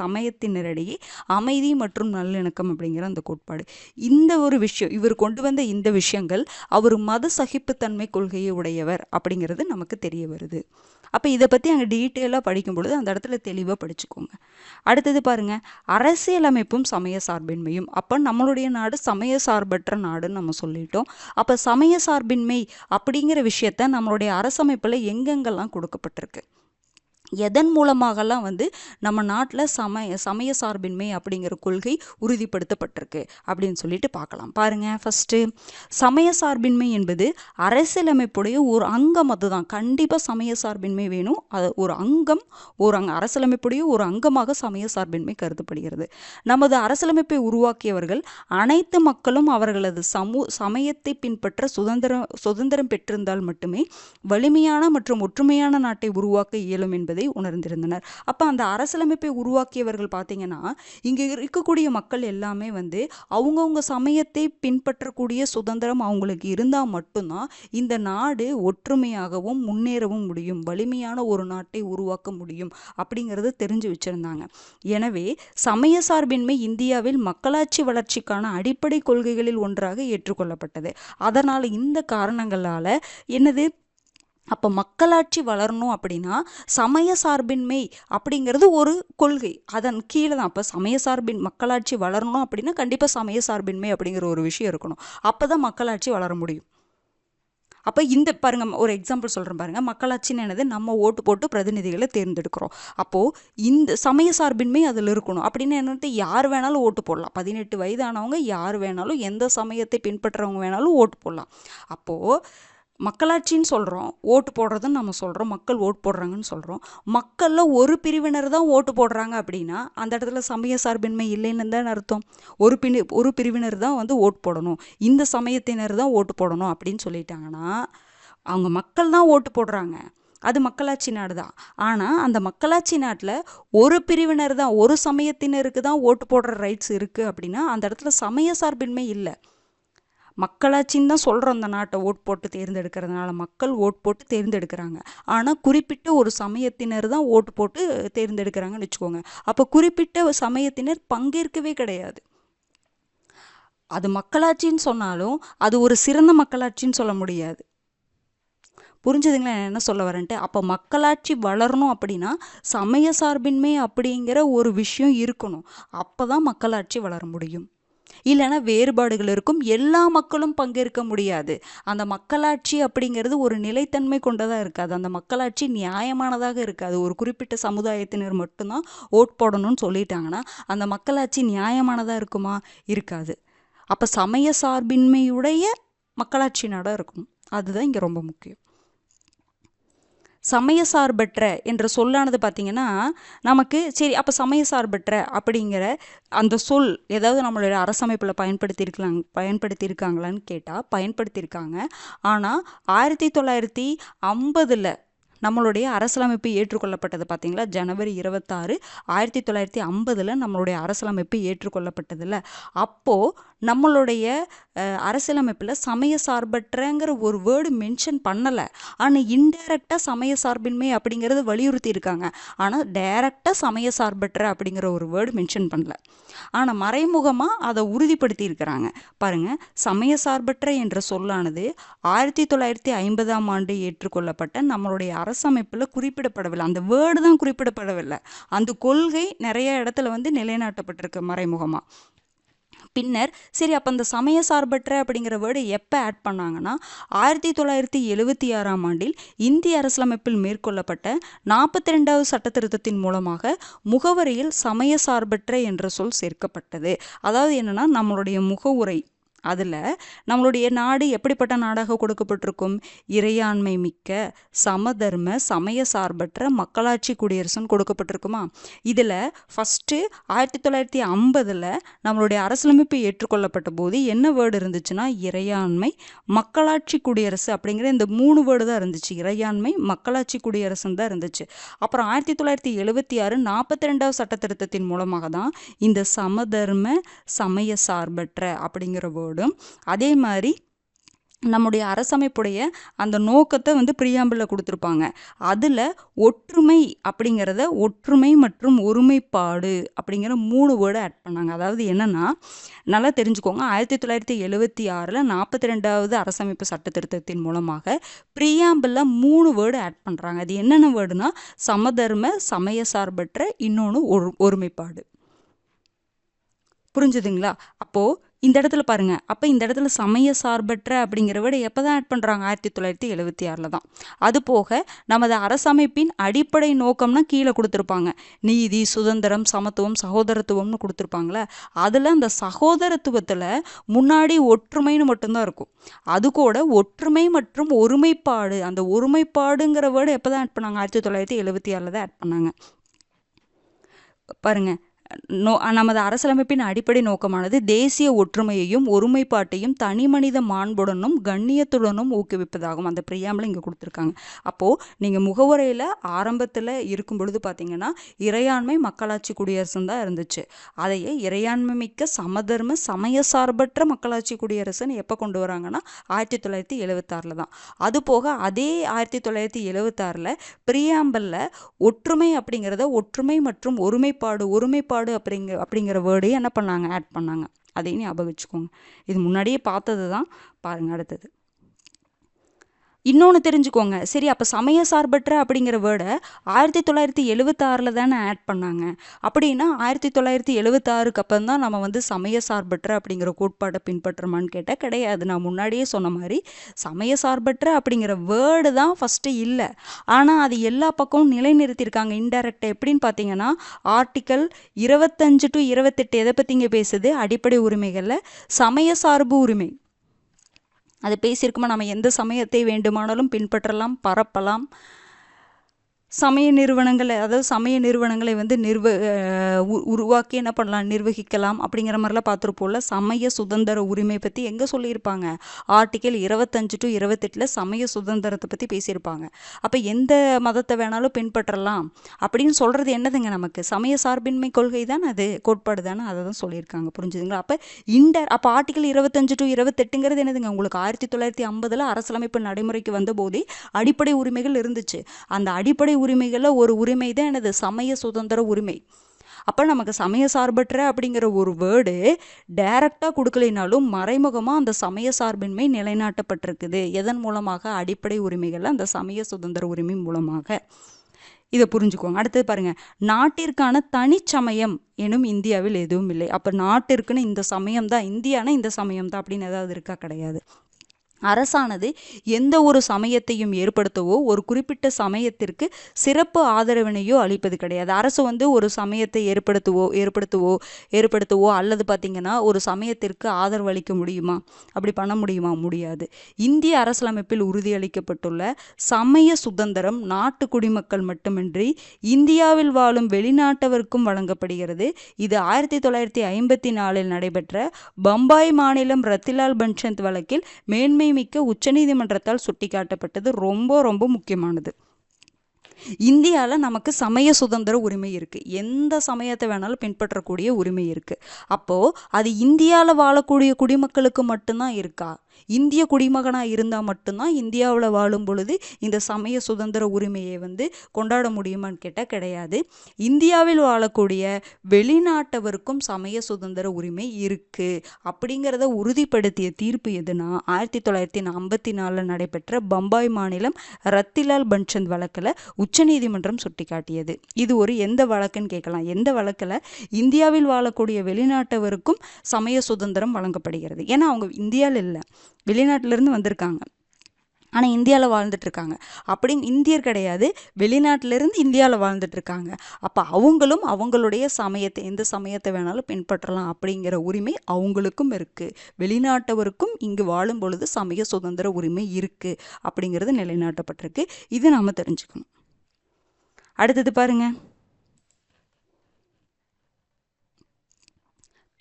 சமயத்தினரிடையே அமைதி மற்றும் நல்லிணக்கம் அப்படிங்கிற அந்த கோட்பாடு. இந்த ஒரு விஷயம், இவர் கொண்டு வந்த இந்த விஷயங்கள் அவர் மத சகிப்புத்தன்மை கொள்கையை உடையவர் அப்படிங்கிறது நமக்கு தெரிய வருது. அப்போ இதை பற்றி அங்கே டீட்டெயிலாக படிக்கும் பொழுது அந்த இடத்துல தெளிவாக படிச்சுக்கோங்க. அடுத்தது பாருங்க, அரசியலமைப்பும் சமய சார்பின்மையும். அப்போ நம்மளுடைய நாடு சமய சார்பற்ற நாடுன்னு நம்ம சொல்லிட்டோம். அப்போ சமய சார்பின்மை அப்படிங்கிற விஷயத்த நம்மளுடைய அரசமைப்பில் எங்கெங்கெல்லாம் கொடுக்கப்பட்டிருக்கு, எதன் மூலமாகலாம் நம்ம நாட்டில் சமய சார்பின்மை அப்படிங்கிற கொள்கை உறுதிப்படுத்தப்பட்டிருக்கு அப்படின்னு சொல்லிட்டு பார்க்கலாம். பாருங்க, ஃபஸ்ட்டு சமய சார்பின்மை என்பது அரசியலமைப்புடைய ஒரு அங்கம். அதுதான் கண்டிப்பாக சமய சார்பின்மை வேணும். அது ஒரு அங்கம், அரசியலமைப்புடைய ஒரு அங்கமாக சமய சார்பின்மை கருதப்படுகிறது. நமது அரசியலமைப்பை உருவாக்கியவர்கள் அனைத்து மக்களும் அவர்களது சமயத்தை பின்பற்ற சுதந்திரம் பெற்றிருந்தால் மட்டுமே வலிமையான மற்றும் ஒற்றுமையான நாட்டை உருவாக்க இயலும் என்பதை உணர்ந்திருந்தனர். அப்போ அந்த அரசியலமைப்பை உருவாக்கியவர்கள் பார்த்தீங்கன்னா, இங்கே இருக்கக்கூடிய மக்கள் எல்லாமே அவங்கவுங்க சமயத்தை பின்பற்றக்கூடிய சுதந்திரம் அவங்களுக்கு இருந்தால் மட்டும்தான் இந்த நாடு ஒற்றுமையாகவும் முன்னேறவும் முடியும், வலிமையான ஒரு நாட்டை உருவாக்க முடியும் அப்படிங்கிறத தெரிஞ்சு வச்சிருந்தாங்க. எனவே சமய சார்பின்மை இந்தியாவில் மக்களாட்சி வளர்ச்சிக்கான அடிப்படை கொள்கைகளில் ஒன்றாக ஏற்றுக்கொள்ளப்பட்டது. அதனால் இந்த காரணங்களால் என்னது, அப்போ மக்களாட்சி வளரணும் அப்படின்னா சமய சார்பின்மை அப்படிங்கிறது ஒரு கொள்கை, அதன் கீழே தான். அப்போ மக்களாட்சி வளரணும் அப்படின்னா கண்டிப்பாக சமய சார்பின்மை அப்படிங்கிற ஒரு விஷயம் இருக்கணும். அப்போ தான் மக்களாட்சி வளர முடியும். அப்போ இந்த பாருங்க, ஒரு எக்ஸாம்பிள் சொல்கிறேன் பாருங்க. மக்களாட்சின்னு என்னது, நம்ம ஓட்டு போட்டு பிரதிநிதிகளை தேர்ந்தெடுக்கிறோம். அப்போது இந்த சமய சார்பின்மை அதில் இருக்கணும். அப்படின்னு என்னது, யார் வேணாலும் ஓட்டு போடலாம். 18 வயதானவங்க யார் வேணாலும், எந்த சமயத்தை பின்பற்றுறவங்க வேணாலும் ஓட்டு போடலாம். அப்போது மக்களாட்சின்னு சொல்கிறோம், ஓட்டு போடுறதுன்னு நம்ம சொல்கிறோம், மக்கள் ஓட்டு போடுறாங்கன்னு சொல்கிறோம். மக்களில் ஒரு பிரிவினர் தான் ஓட்டு போடுறாங்க அப்படின்னா அந்த இடத்துல சமய சார்பின்மை இல்லைன்னு தான் அர்த்தம். ஒரு பிரிவினர் தான் ஓட்டு போடணும், இந்த சமயத்தினர் தான் ஓட்டு போடணும் அப்படின்னு சொல்லிட்டாங்கன்னா அவங்க மக்கள் தான் ஓட்டு போடுறாங்க. அது மக்களாட்சி நாடு தான். ஆனால் அந்த மக்களாட்சி நாட்டில் ஒரு பிரிவினர் தான், ஒரு சமயத்தினருக்கு தான் ஓட்டு போடுற ரைட்ஸ் இருக்குது அப்படின்னா அந்த இடத்துல சமய சார்பின்மை இல்லை. மக்களாட்சின்னு தான் சொல்கிறோம். அந்த நாட்டை ஓட் போட்டு தேர்ந்தெடுக்கிறதுனால மக்கள் ஓட் போட்டு தேர்ந்தெடுக்கிறாங்க. ஆனால் குறிப்பிட்ட ஒரு சமயத்தினர் தான் ஓட்டு போட்டு தேர்ந்தெடுக்கிறாங்கன்னு வச்சுக்கோங்க. அப்போ குறிப்பிட்ட சமயத்தினர் பங்கேற்கவே கிடையாது. அது மக்களாட்சின்னு சொன்னாலும் அது ஒரு சிறந்த மக்களாட்சின்னு சொல்ல முடியாது. புரிஞ்சுதுங்களா என்ன சொல்ல வரேன்ட்டு? அப்போ மக்களாட்சி வளரணும் அப்படின்னா சமய சார்பின்மை அப்படிங்கிற ஒரு விஷயம் இருக்கணும். அப்போ தான் மக்களாட்சி வளர முடியும். இல்லைன்னா வேறுபாடுகள் இருக்கும், எல்லா மக்களும் பங்கேற்க முடியாது. அந்த மக்களாட்சி அப்படிங்கிறது ஒரு நிலைத்தன்மை கொண்டதாக இருக்காது. அந்த மக்களாட்சி நியாயமானதாக இருக்காது. ஒரு குறிப்பிட்ட சமுதாயத்தினர் மட்டும்தான் ஓட் போடணும்னு சொல்லிட்டாங்கன்னா அந்த மக்களாட்சி நியாயமானதாக இருக்குமா? இருக்காது. அப்போ சமய சார்பின்மையுடைய மக்களாட்சி நாடாக இருக்கணும். அதுதான் இங்கே ரொம்ப முக்கியம். சமய சார்பற்ற என்ற சொல்லானது பார்த்திங்கன்னா நமக்கு சரி, அப்போ சமய சார்பற்ற அப்படிங்கிற அந்த சொல் ஏதாவது நம்மளுடைய அரசமைப்பில் பயன்படுத்தியிருக்காங்களான்னு கேட்டால் பயன்படுத்தியிருக்காங்க. ஆனால் 1950 நம்மளுடைய அரசியலமைப்பு ஏற்றுக்கொள்ளப்பட்டது பார்த்தீங்களா, ஜனவரி 26, 1950 நம்மளுடைய அரசியலமைப்பு ஏற்றுக்கொள்ளப்பட்டதில்ல. அப்போது நம்மளுடைய அரசியலமைப்பில் சமய சார்பற்றங்கிற ஒரு வேர்டு மென்ஷன் பண்ணலை. ஆனால் இன்டைரக்டாக சமய சார்பின்மை அப்படிங்கிறது வலியுறுத்தி இருக்காங்க. ஆனால் டைரக்டாக சமய சார்பற்ற அப்படிங்கிற ஒரு வேர்டு மென்ஷன் பண்ணல. ஆனால் மறைமுகமாக அதை உறுதிப்படுத்தி இருக்கிறாங்க. பாருங்கள், சமய சார்பற்ற என்ற சொல்லானது 1950 ஏற்றுக்கொள்ளப்பட்ட நம்மளுடைய அரசமைப்பில் குறிப்பிடப்படவில்லை. அந்த வேர்டு தான் குறிப்பிடப்படவில்லை. அந்த கொள்கை நிறைய இடத்துல நிலைநாட்டப்பட்டிருக்கு மறைமுகமாக. பின்னர் சரி, அப்போ அந்த சமய சார்பற்ற அப்படிங்கிற வேர்டு எப்போ ஆட் பண்ணாங்கன்னா 1976 இந்திய அரசியலமைப்பில் மேற்கொள்ளப்பட்ட 42வது சட்ட திருத்தத்தின் மூலமாக முகவரியில் சமய சார்பற்ற என்ற சொல் சேர்க்கப்பட்டது. அதாவது என்னன்னா, நம்மளுடைய முகவுரை அதில் நம்மளுடைய நாடு எப்படிப்பட்ட நாடாக கொடுக்கப்பட்டிருக்கும்? இறையாண்மை மிக்க சமதர்ம சமய சார்பற்ற மக்களாட்சி குடியரசுன்னு கொடுக்கப்பட்டிருக்குமா? இதில் ஃபஸ்ட்டு 1950 நம்மளுடைய அரசியலமைப்பு ஏற்றுக்கொள்ளப்பட்ட போது என்ன வேர்டு இருந்துச்சுன்னா இறையாண்மை மக்களாட்சி குடியரசு அப்படிங்கிற இந்த 3 வேர்டு தான் இருந்துச்சு. இறையாண்மை மக்களாட்சி குடியரசுன்னு தான் இருந்துச்சு. அப்புறம் 1976 42வது சட்ட திருத்தத்தின் மூலமாக தான் இந்த சமதர்ம சமய சார்பற்ற அப்படிங்கிற வேர்டும் அதே மாதிரி நம்முடைய அரசமைப்புடைய அந்த நோக்கத்தை வந்து பிரியாம்பிளில் கொடுத்துருப்பாங்க. அதில் ஒற்றுமை அப்படிங்கிறத ஒற்றுமை மற்றும் ஒருமைப்பாடு அப்படிங்கிற 3 வேர்டு ஆட் பண்ணாங்க. அதாவது என்னென்னா நல்லா தெரிஞ்சுக்கோங்க, 1976 42வது அரசமைப்பு சட்ட திருத்தத்தின் மூலமாக பிரியாம்பிளில் 3 வேர்டு ஆட் பண்ணுறாங்க. அது என்னென்ன வேர்டுனா சமதர்ம சமய சார்பற்ற, இன்னொன்று ஒருமைப்பாடு. புரிஞ்சுதுங்களா? அப்போது இந்த இடத்துல பாருங்கள், அப்போ இந்த இடத்துல சமய சார்பற்ற அப்படிங்கிற விட எப்போ தான் ஆட் பண்ணுறாங்க? 1976 தான். அது போக நமது அரசமைப்பின் அடிப்படை நோக்கம்னா கீழே கொடுத்துருப்பாங்க, நீதி, சுதந்திரம், சமத்துவம், சகோதரத்துவம்னு கொடுத்துருப்பாங்களே. அதில் அந்த சகோதரத்துவத்தில் முன்னாடி ஒற்றுமைன்னு மட்டும்தான் இருக்கும். அது கூட ஒற்றுமை மற்றும் ஒருமைப்பாடு, அந்த ஒருமைப்பாடுங்கிற வேர்டு எப்போ தான் ஆட் பண்ணாங்க? 1976 தான் ஆட் பண்ணாங்க. பாருங்கள், நமது அரசியலமைப்பின் அடிப்படை நோக்கமானது தேசிய ஒற்றுமையையும் ஒருமைப்பாட்டையும் தனிமனித மாண்புடனும் கண்ணியத்துடனும் ஊக்குவிப்பதாகும். அந்த பிரியாம்பிள் இங்கே கொடுத்துருக்காங்க. அப்போது நீங்கள் முகவுரையில் ஆரம்பத்தில் இருக்கும் பொழுது பார்த்தீங்கன்னா இறையாண்மை மக்களாட்சி குடியரசுன்னு தான் இருந்துச்சு. அதையே இறையாண்மை மிக்க சமதர்ம சமய சார்பற்ற மக்களாட்சி குடியரசுன்னு எப்போ கொண்டு வராங்கன்னா 1976 தான். அது போக அதே 1976 பிரியாம்பிளில் ஒற்றுமை அப்படிங்கிறத ஒற்றுமை மற்றும் ஒருமைப்பாடு அப்படிங்கிற வேர்டையும் என்ன பண்ணாங்க? ஆட் பண்ணாங்க. அதையும் ஞாபகம் வச்சுக்கோங்க. இது முன்னாடியே பார்த்தது தான். பாருங்கள் அடுத்தது. இன்னொன்று தெரிஞ்சுக்கோங்க. சரி, அப்போ சமய சார்பற்ற அப்படிங்கிற வேர்டை 1976 தானே ஆட் பண்ணாங்க. அப்படின்னா 1976க்கு அப்புறம் தான் நம்ம வந்து சமய சார்பற்ற அப்படிங்கிற கோட்பாடை பின்பற்றுமான்னு கேட்டால் கிடையாது. நான் முன்னாடியே சொன்ன மாதிரி சமய சார்பற்ற அப்படிங்கிற வேர்டு தான் ஃபஸ்ட்டு இல்லை. ஆனால் அது எல்லா பக்கமும் நிலைநிறுத்தியிருக்காங்க இன்டைரக்டாக. எப்படின்னு பார்த்தீங்கன்னா ஆர்டிக்கல் 25 to 28 எதை பற்றிங்க பேசுது? அடிப்படை உரிமைகளில் சமய சார்பு உரிமை அது பேசியிருக்குமா? நம்ம எந்த சமயத்தை வேண்டுமானாலும் பின்பற்றலாம், பரப்பலாம். சமய நிறுவனங்களை, அதாவது சமய நிறுவனங்களை வந்து உருவாக்கி என்ன பண்ணலாம்? நிர்வகிக்கலாம் அப்படிங்கிற மாதிரிலாம் பார்த்துருப்போம்ல. சமய சுதந்திர உரிமை பற்றி எங்கே சொல்லியிருப்பாங்க? ஆர்டிக்கல் 25 to 28 சமய சுதந்திரத்தை பற்றி பேசியிருப்பாங்க. அப்போ எந்த மதத்தை வேணாலும் பின்பற்றலாம் அப்படின்னு சொல்கிறது என்னதுங்க? நமக்கு சமய சார்பின்மை கொள்கை தான், அது கோட்பாடு தானே, அதை தான் சொல்லியிருக்காங்க. புரிஞ்சுதுங்களா? அப்போ ஆர்டிக்கல் 25 to 28ங்கிறது என்னதுங்க? உங்களுக்கு 1950 அரசியலமைப்பு நடைமுறைக்கு வந்தபோதே அடிப்படை உரிமைகள் இருந்துச்சு. அந்த அடிப்படை உரிமைகளில் ஒரு உரிமை தான் எனது சமய சுதந்திர உரிமை. அப்போ நமக்கு சமய சார்பற்ற அப்படிங்கிற ஒரு வேர்டு டைரக்டாக கொடுக்கலைனாலும் மறைமுகமாக அந்த சமய சார்பின்மை நிலைநாட்டப்பட்டிருக்குது. எதன் மூலமாக? அடிப்படை உரிமைகளில் அந்த சமய சுதந்திர உரிமை மூலமாக. இதை புரிஞ்சுக்கோங்க. அடுத்தது பாருங்கள், நாட்டிற்கான தனிச்சமயம் எனும் இந்தியாவில் எதுவும் இல்லை. அப்போ நாட்டிற்குன்னு இந்த சமயம் தான், இந்தியானா இந்த சமயம் தான் அப்படின்னு ஏதாவது இருக்கா? கிடையாது. அரசானது எந்த ஒரு சமயத்தையும் ஏற்படுத்தவோ ஒரு குறிப்பிட்ட சமயத்திற்கு சிறப்பு ஆதரவினையோ அளிப்பது கிடையாது. அரசு வந்து ஒரு சமயத்தை ஏற்படுத்துவோ அல்லது பார்த்திங்கன்னா ஒரு சமயத்திற்கு ஆதரவு அளிக்க முடியுமா? அப்படி பண்ண முடியுமா? முடியாது. இந்திய அரசியலமைப்பில் உறுதியளிக்கப்பட்டுள்ள சமய சுதந்திரம் நாட்டு குடிமக்கள் மட்டுமின்றி இந்தியாவில் வாழும் வெளிநாட்டவருக்கும் வழங்கப்படுகிறது. இது 1954 நடைபெற்ற பம்பாய் மாநிலம் ரத்திலால் பன்சந்த் வழக்கில் மேன்மை மிக்க உச்சநீதிமன்றத்தால் சுட்டிக்காட்டப்பட்டது. ரொம்ப ரொம்ப முக்கியமானது. இந்தியாவில் நமக்கு சமய சுதந்திர உரிமை இருக்குது. எந்த சமயத்தை வேணாலும் பின்பற்றக்கூடிய உரிமை இருக்குது. அப்போது அது இந்தியாவில் வாழக்கூடிய குடிமக்களுக்கு மட்டும்தான் இருக்கா? இந்திய குடிமகனாக இருந்தால் மட்டும்தான் இந்தியாவில் வாழும் பொழுது இந்த சமய சுதந்திர உரிமையை வந்து கொண்டாட முடியுமான்னு கேட்டால் கிடையாது. இந்தியாவில் வாழக்கூடிய வெளிநாட்டவருக்கும் சமய சுதந்திர உரிமை இருக்குது அப்படிங்கிறத உறுதிப்படுத்திய தீர்ப்பு எதுனா 1954 நடைபெற்ற பம்பாய் மாநிலம் ரத்திலால் பன்சந்த் வழக்கில் உச்சநீதிமன்றம் சுட்டிக்காட்டியது. இது ஒரு எந்த வழக்குன்னு கேட்கலாம். எந்த வழக்கில் இந்தியாவில் வாழக்கூடிய வெளிநாட்டவருக்கும் சமய சுதந்திரம் வழங்கப்படுகிறது. ஏன்னா அவங்க இந்தியாவில் இல்லை, வெளிநாட்டிலேருந்து வந்திருக்காங்க. ஆனால் இந்தியாவில் வாழ்ந்துட்டுருக்காங்க. அப்படி இந்தியர் கிடையாது, வெளிநாட்டிலேருந்து இந்தியாவில் வாழ்ந்துட்டுருக்காங்க. அப்போ அவங்களும் அவங்களுடைய சமயத்தை, எந்த சமயத்தை வேணாலும் பின்பற்றலாம் அப்படிங்கிற உரிமை அவங்களுக்கும் இருக்குது. வெளிநாட்டவருக்கும் இங்கு வாழும் பொழுது சமய சுதந்திர உரிமை இருக்குது அப்படிங்கிறது நிலைநாட்டப்பட்டிருக்கு. இது நாம் தெரிஞ்சுக்கணும். அடுத்தது பாருங்க,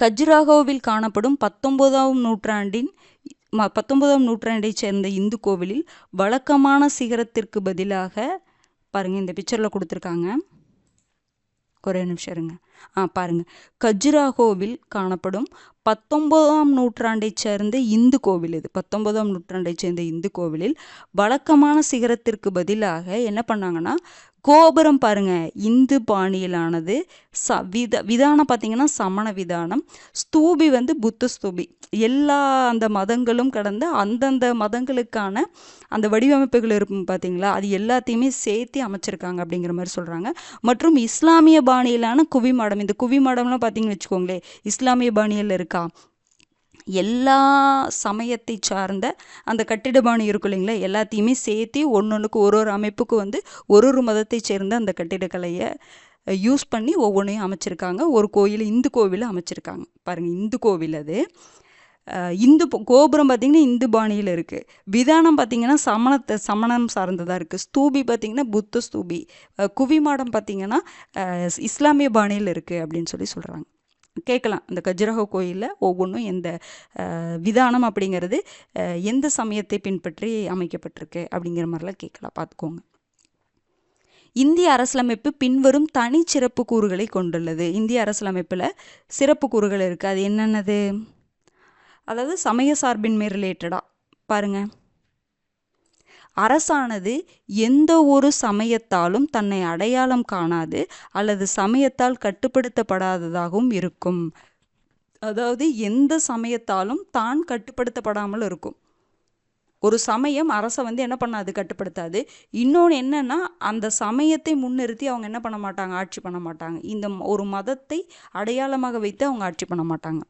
கஜுராஹோவில் காணப்படும் 19ஆம் நூற்றாண்டைச் சேர்ந்த இந்து கோவிலில் வழக்கமான சிகரத்திற்கு பதிலாக பாருங்க, இந்த பிக்சரில் கொடுத்துருக்காங்க, ஒரே நிமிஷம் இருங்க. பாருங்க, கஜுராஹோவில் காணப்படும் 19ஆம் நூற்றாண்டைச் சேர்ந்த இந்து கோவில். இது 19ஆம் நூற்றாண்டைச் சேர்ந்த இந்து கோவிலில் வழக்கமான சிகரத்திற்கு பதிலாக என்ன பண்ணாங்கன்னா, கோபுரம் பாருங்க இந்து பாணியிலானது. விதானம் பார்த்தீங்கன்னா சமண விதானம், ஸ்தூபி வந்து புத்த ஸ்தூபி. எல்லா அந்த மதங்களும் கடந்த அந்தந்த மதங்களுக்கான அந்த வடிவமைப்புகள் இருக்கும் பார்த்தீங்களா, அது எல்லாத்தையுமே சேர்த்து அமைச்சிருக்காங்க அப்படிங்கிற மாதிரி சொல்கிறாங்க. மற்றும் இஸ்லாமிய பாணியிலான குவிமாடம். இந்த குவிமாடம்லாம் பார்த்தீங்கன்னு வச்சுக்கோங்களேன், இஸ்லாமிய பாணியில் இருக்கா, எல்லா சமயத்தை சார்ந்த அந்த கட்டிட பாணி இருக்கும் இல்லைங்களா, எல்லாத்தையுமே சேர்த்து ஒன்னொன்றுக்கு ஒரு அமைப்புக்கு வந்து ஒரு மதத்தை சேர்ந்த அந்த கட்டிடக்கலையை யூஸ் பண்ணி ஒவ்வொன்றையும் அமைச்சிருக்காங்க. ஒரு கோயில், இந்து கோவில் அமைச்சிருக்காங்க பாருங்கள். இந்து கோவில் அது. இந்து கோபுரம் பார்த்திங்கன்னா இந்து பாணியில் இருக்குது. விதானம் பார்த்திங்கன்னா சமணம் சார்ந்ததாக இருக்குது. ஸ்தூபி பார்த்திங்கன்னா புத்த ஸ்தூபி. குவிமாடம் பார்த்திங்கன்னா இஸ்லாமிய பாணியில் இருக்குது அப்படின்னு சொல்கிறாங்க. கேட்கலாம், இந்த கஜுராஹோ கோயிலில் ஒவ்வொன்றும் எந்த விதானம் அப்படிங்கிறது எந்த சமயத்தை பின்பற்றி அமைக்கப்பட்டிருக்கு அப்படிங்கிற மாதிரிலாம் கேட்கலாம், பார்த்துக்கோங்க. இந்திய அரசியலமைப்பு பின்வரும் தனி சிறப்பு கூறுகளை கொண்டுள்ளது. இந்திய அரசியலமைப்பில் சிறப்பு கூறுகள் இருக்குது. அது என்னென்னது? அதாவது சமய சார்பின்மை ரிலேட்டடாக பாருங்கள், அரசானது எந்த ஒரு சமயத்தாலும் தன்னை அடையாளம் காணாது அல்லது சமயத்தால் கட்டுப்படுத்தப்படாததாகவும் இருக்கும். அதாவது எந்த சமயத்தாலும் தான் கட்டுப்படுத்தப்படாமல் இருக்கும். ஒரு சமயம் அரசை வந்து என்ன பண்ணாது, கட்டுப்படுத்தாது. இன்னொன்று என்னன்னா, அந்த சமயத்தை முன்னிறுத்தி அவங்க என்ன பண்ண மாட்டாங்க, ஆட்சி பண்ண மாட்டாங்க. இந்த ஒரு மதத்தை அடையாளமாக வைத்து அவங்க ஆட்சி பண்ண மாட்டாங்க.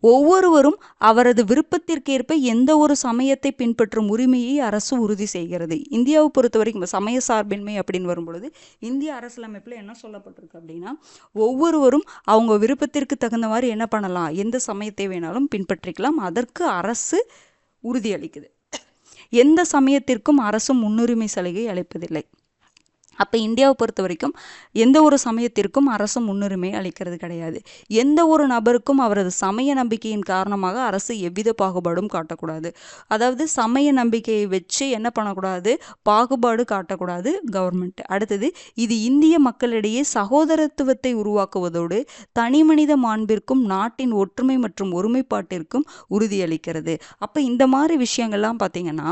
ஒவ்வொருவரும் அவரது விருப்பத்திற்கேற்ப எந்த ஒரு சமயத்தை பின்பற்றும் உரிமையை அரசு உறுதி செய்கிறது. இந்தியாவை பொறுத்த வரைக்கும் சமய சார்பின்மை அப்படின்னு வரும்பொழுது இந்திய அரசியலமைப்பில் என்ன சொல்லப்பட்டிருக்கு அப்படின்னா, ஒவ்வொருவரும் அவங்க விருப்பத்திற்கு தகுந்த மாதிரி என்ன பண்ணலாம், எந்த சமயத்தை வேணாலும் பின்பற்றிக்கலாம். அதற்கு அரசு உறுதியளிக்குது. எந்த சமயத்திற்கும் அரசு முன்னுரிமை சலுகை அளிப்பதில்லை. அப்போ இந்தியாவை பொறுத்த வரைக்கும் எந்த ஒரு சமயத்திற்கும் அரசு முன்னுரிமை அளிக்கிறது கிடையாது. எந்த ஒரு நபருக்கும் அவரது சமய நம்பிக்கையின் காரணமாக அரசு எவ்வித பாகுபாடும் காட்டக்கூடாது. அதாவது சமய நம்பிக்கையை வச்சு என்ன பண்ணக்கூடாது, பாகுபாடு காட்டக்கூடாது கவர்மெண்ட். அடுத்தது, இது இந்திய மக்களிடையே சகோதரத்துவத்தை உருவாக்குவதோடு தனிமனித மாண்பிற்கும் நாட்டின் ஒற்றுமை மற்றும் ஒருமைப்பாட்டிற்கும் உறுதியளிக்கிறது. அப்போ இந்த மாதிரி விஷயங்கள்லாம் பார்த்தீங்கன்னா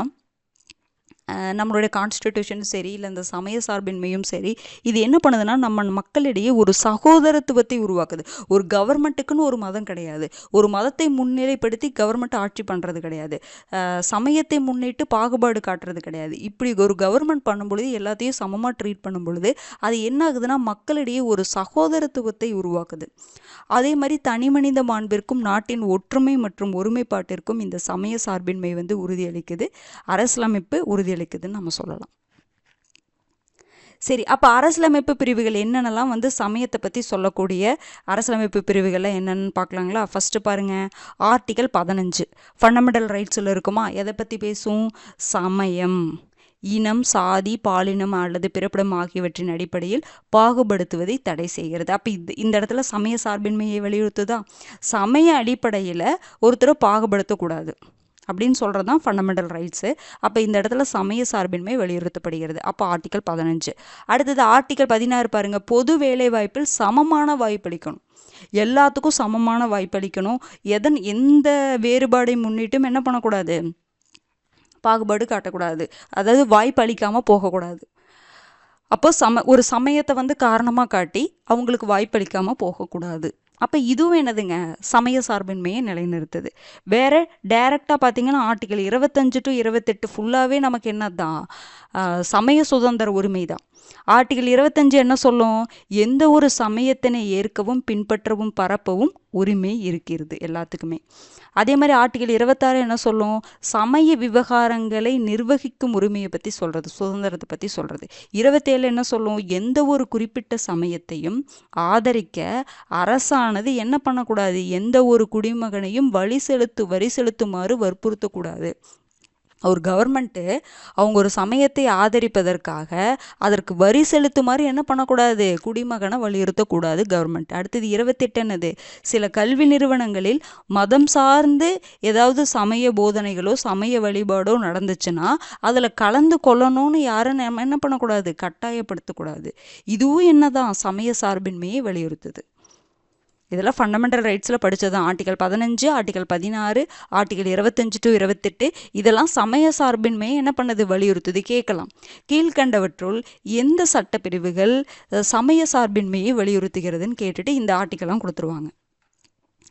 நம்மளுடைய கான்ஸ்டிடியூஷனும் சரி, இல்லை இந்த சமய சார்பின்மையும் சரி, இது என்ன பண்ணுதுன்னா நம்ம மக்களிடையே ஒரு சகோதரத்துவத்தை உருவாக்குது. ஒரு கவர்மெண்ட்டுக்குன்னு ஒரு மதம் கிடையாது. ஒரு மதத்தை முன்னிலைப்படுத்தி கவர்மெண்ட் ஆட்சி பண்ணுறது கிடையாது. சமயத்தை முன்னிட்டு பாகுபாடு காட்டுறது கிடையாது. இப்படி ஒரு கவர்மெண்ட் பண்ணும்பொழுது எல்லாத்தையும் சமமாக ட்ரீட் பண்ணும் பொழுது அது என்ன ஆகுதுன்னா மக்களிடையே ஒரு சகோதரத்துவத்தை உருவாக்குது. அதே மாதிரி தனிமனித மாண்பிற்கும் நாட்டின் ஒற்றுமை மற்றும் ஒருமைப்பாட்டிற்கும் இந்த சமய சார்பின்மை வந்து உறுதியளிக்குது, அரசியலமைப்பு உறுதியளிக்குதுன்னு நம்ம சொல்லலாம். சரி, அப்போ அரசியலமைப்பு பிரிவுகள் என்னென்னலாம் வந்து சமயத்தை பற்றி சொல்லக்கூடிய அரசியலமைப்பு பிரிவுகள்லாம் என்னென்னு பார்க்கலாங்களா? ஃபஸ்ட்டு பாருங்கள், ஆர்டிகல் 15 ஃபண்டமெண்டல் ரைட்ஸில் இருக்குமா? எதை பற்றி பேசும்? சமயம், இனம், சாதி, பாலினம் அல்லது பிறப்பிடம் ஆகியவற்றின் அடிப்படையில் பாகுபடுத்துவதை தடை செய்கிறது. அப்போ இந்த இடத்துல சமய சார்பின்மையை வலியுறுத்துதா? சமய அடிப்படையில் ஒருத்தரை பாகுபடுத்தக்கூடாது அப்படின்னு சொல்கிறது தான் ஃபண்டமெண்டல் ரைட்ஸு. அப்போ இந்த இடத்துல சமய சார்பின்மை வலியுறுத்தப்படுகிறது. அப்போ ஆர்டிகல் 15. அடுத்தது ஆர்டிகல் 16 பாருங்கள், பொது வேலை வாய்ப்பில் சமமான வாய்ப்பளிக்கணும். எல்லாத்துக்கும் சமமான வாய்ப்பளிக்கணும். எந்த வேறுபாடை முன்னிட்டும் என்ன பண்ணக்கூடாது, பாகுபாடு காட்டக்கூடாது. அதாவது வாய்ப்பு அளிக்காமல் போகக்கூடாது. அப்போ ஒரு சமயத்தை வந்து காரணமாக காட்டி அவங்களுக்கு வாய்ப்பளிக்காமல் போகக்கூடாது. அப்போ இதுவும் என்னதுங்க, சமய சார்பின்மையை நிலைநிறுத்துது. வேறு டைரெக்டாக பார்த்தீங்கன்னா ஆர்டிகல் 25 to 28 ஃபுல்லாகவே நமக்கு என்ன தான், சமய சுதந்திர உரிமை தான். ஆர்டிகல் 25 என்ன சொல்லும்? எந்த ஒரு சமயத்தினை ஏற்கவும் பின்பற்றவும் பரப்பவும் உரிமை இருக்கிறது எல்லாத்துக்குமே. அதே மாதிரி ஆர்டிகல் 26 என்ன சொல்லும்? சமய விவகாரங்களை நிர்வகிக்கும் உரிமையை பற்றி சொல்கிறது, சுதந்திரத்தை பற்றி சொல்கிறது. 27 என்ன சொல்லும்? எந்த ஒரு குறிப்பிட்ட சமயத்தையும் ஆதரிக்க அரசானது என்ன பண்ணக்கூடாது? எந்த ஒரு குடிமகனையும் வரி செலுத்துமாறு வற்புறுத்தக்கூடாது. ஒரு கவர்மெண்ட்டு அவங்க ஒரு சமயத்தை ஆதரிப்பதற்காக அதற்கு வரி செலுத்துமாறு என்ன பண்ணக்கூடாது? குடிமகனை வலியுறுத்தக்கூடாது கவர்மெண்ட். அடுத்தது 28 என்னது? சில கல்வி நிறுவனங்களில் மதம் சார்ந்து ஏதாவது சமய போதனைகளோ சமய வழிபாடோ நடந்துச்சுன்னா அதில் கலந்து கொள்ளணும்னு யாரும் நம்ம என்ன பண்ணக்கூடாது? கட்டாயப்படுத்தக்கூடாது. இதுவும் என்னதான்? சமய சார்பின்மையை வலியுறுத்துது. இதெல்லாம் ஃபண்டமெண்டல் ரைட்ஸில் படித்தது தான். ஆர்டிகல் 15, ஆர்டிகல் 16, ஆர்டிகல் 25 to 28 இதெல்லாம் சமய சார்பின்மையை என்ன பண்ணுது? வலியுறுத்துது. கேட்கலாம், கீழ்கண்டவற்றுள் எந்த சட்டப்பிரிவுகள் சமய சார்பின்மையை வலியுறுத்துகிறதுன்னு கேட்டுட்டு இந்த ஆர்டிக்கல்லாம் கொடுத்துருவாங்க.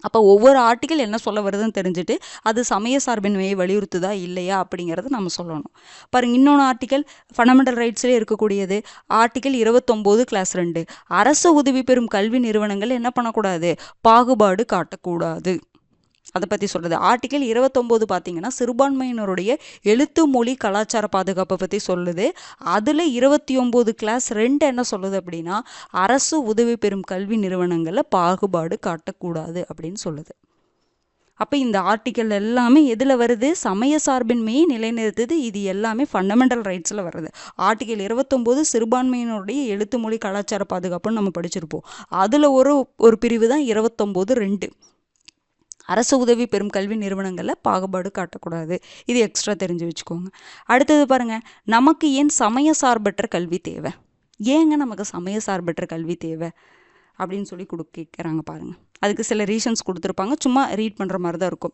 அப்போ ஒவ்வொரு ஆர்டிக்கல் என்ன சொல்ல வருதுன்னு தெரிஞ்சுட்டு அது சமய சார்பின்மையை வலியுறுத்துதா இல்லையா அப்படிங்கிறத நம்ம சொல்லணும். பாருங்க, இன்னொன்று ஆர்டிக்கல் ஃபண்டமெண்டல் ரைட்ஸ்லேயே இருக்கக்கூடியது ஆர்டிக்கல் 29 கிளாஸ் 2. அரசு உதவி பெறும் கல்வி நிறுவனங்கள் என்ன பண்ணக்கூடாது? பாகுபாடு காட்டக்கூடாது. அதை பற்றி சொல்கிறது. ஆர்டிக்கல் 29 பார்த்தீங்கன்னா சிறுபான்மையினருடைய எழுத்து மொழி கலாச்சார பாதுகாப்பை பற்றி சொல்லுது. அதில் 29 கிளாஸ் 2 என்ன சொல்லுது அப்படின்னா அரசு உதவி பெறும் கல்வி நிறுவனங்களில் பாகுபாடு காட்டக்கூடாது அப்படின்னு சொல்லுது. அப்போ இந்த ஆர்டிக்கல் எல்லாமே எதில் வருது? சமய சார்பின்மையை நிலைநிறுத்துது. இது எல்லாமே ஃபண்டமெண்டல் ரைட்ஸில் வருது. ஆர்டிக்கல் 29 சிறுபான்மையினருடைய எழுத்து மொழி கலாச்சார பாதுகாப்புன்னு நம்ம படிச்சிருப்போம். அதில் ஒரு பிரிவு தான் 29(2). அரசு உதவி பெறும் கல்வி நிறுவனங்களில் பாகுபாடு காட்டக்கூடாது. இது எக்ஸ்ட்ரா தெரிஞ்சு வச்சுக்கோங்க. அடுத்தது பாருங்கள், நமக்கு ஏன் சமய சார்பற்ற கல்வி தேவை? ஏங்க நமக்கு சமய சார்பற்ற கல்வி தேவை அப்படின்னு சொல்லி கேட்குறாங்க பாருங்கள். அதுக்கு சில ரீசன்ஸ் கொடுத்துருப்பாங்க, சும்மா ரீட் பண்ணுற மாதிரி தான் இருக்கும்.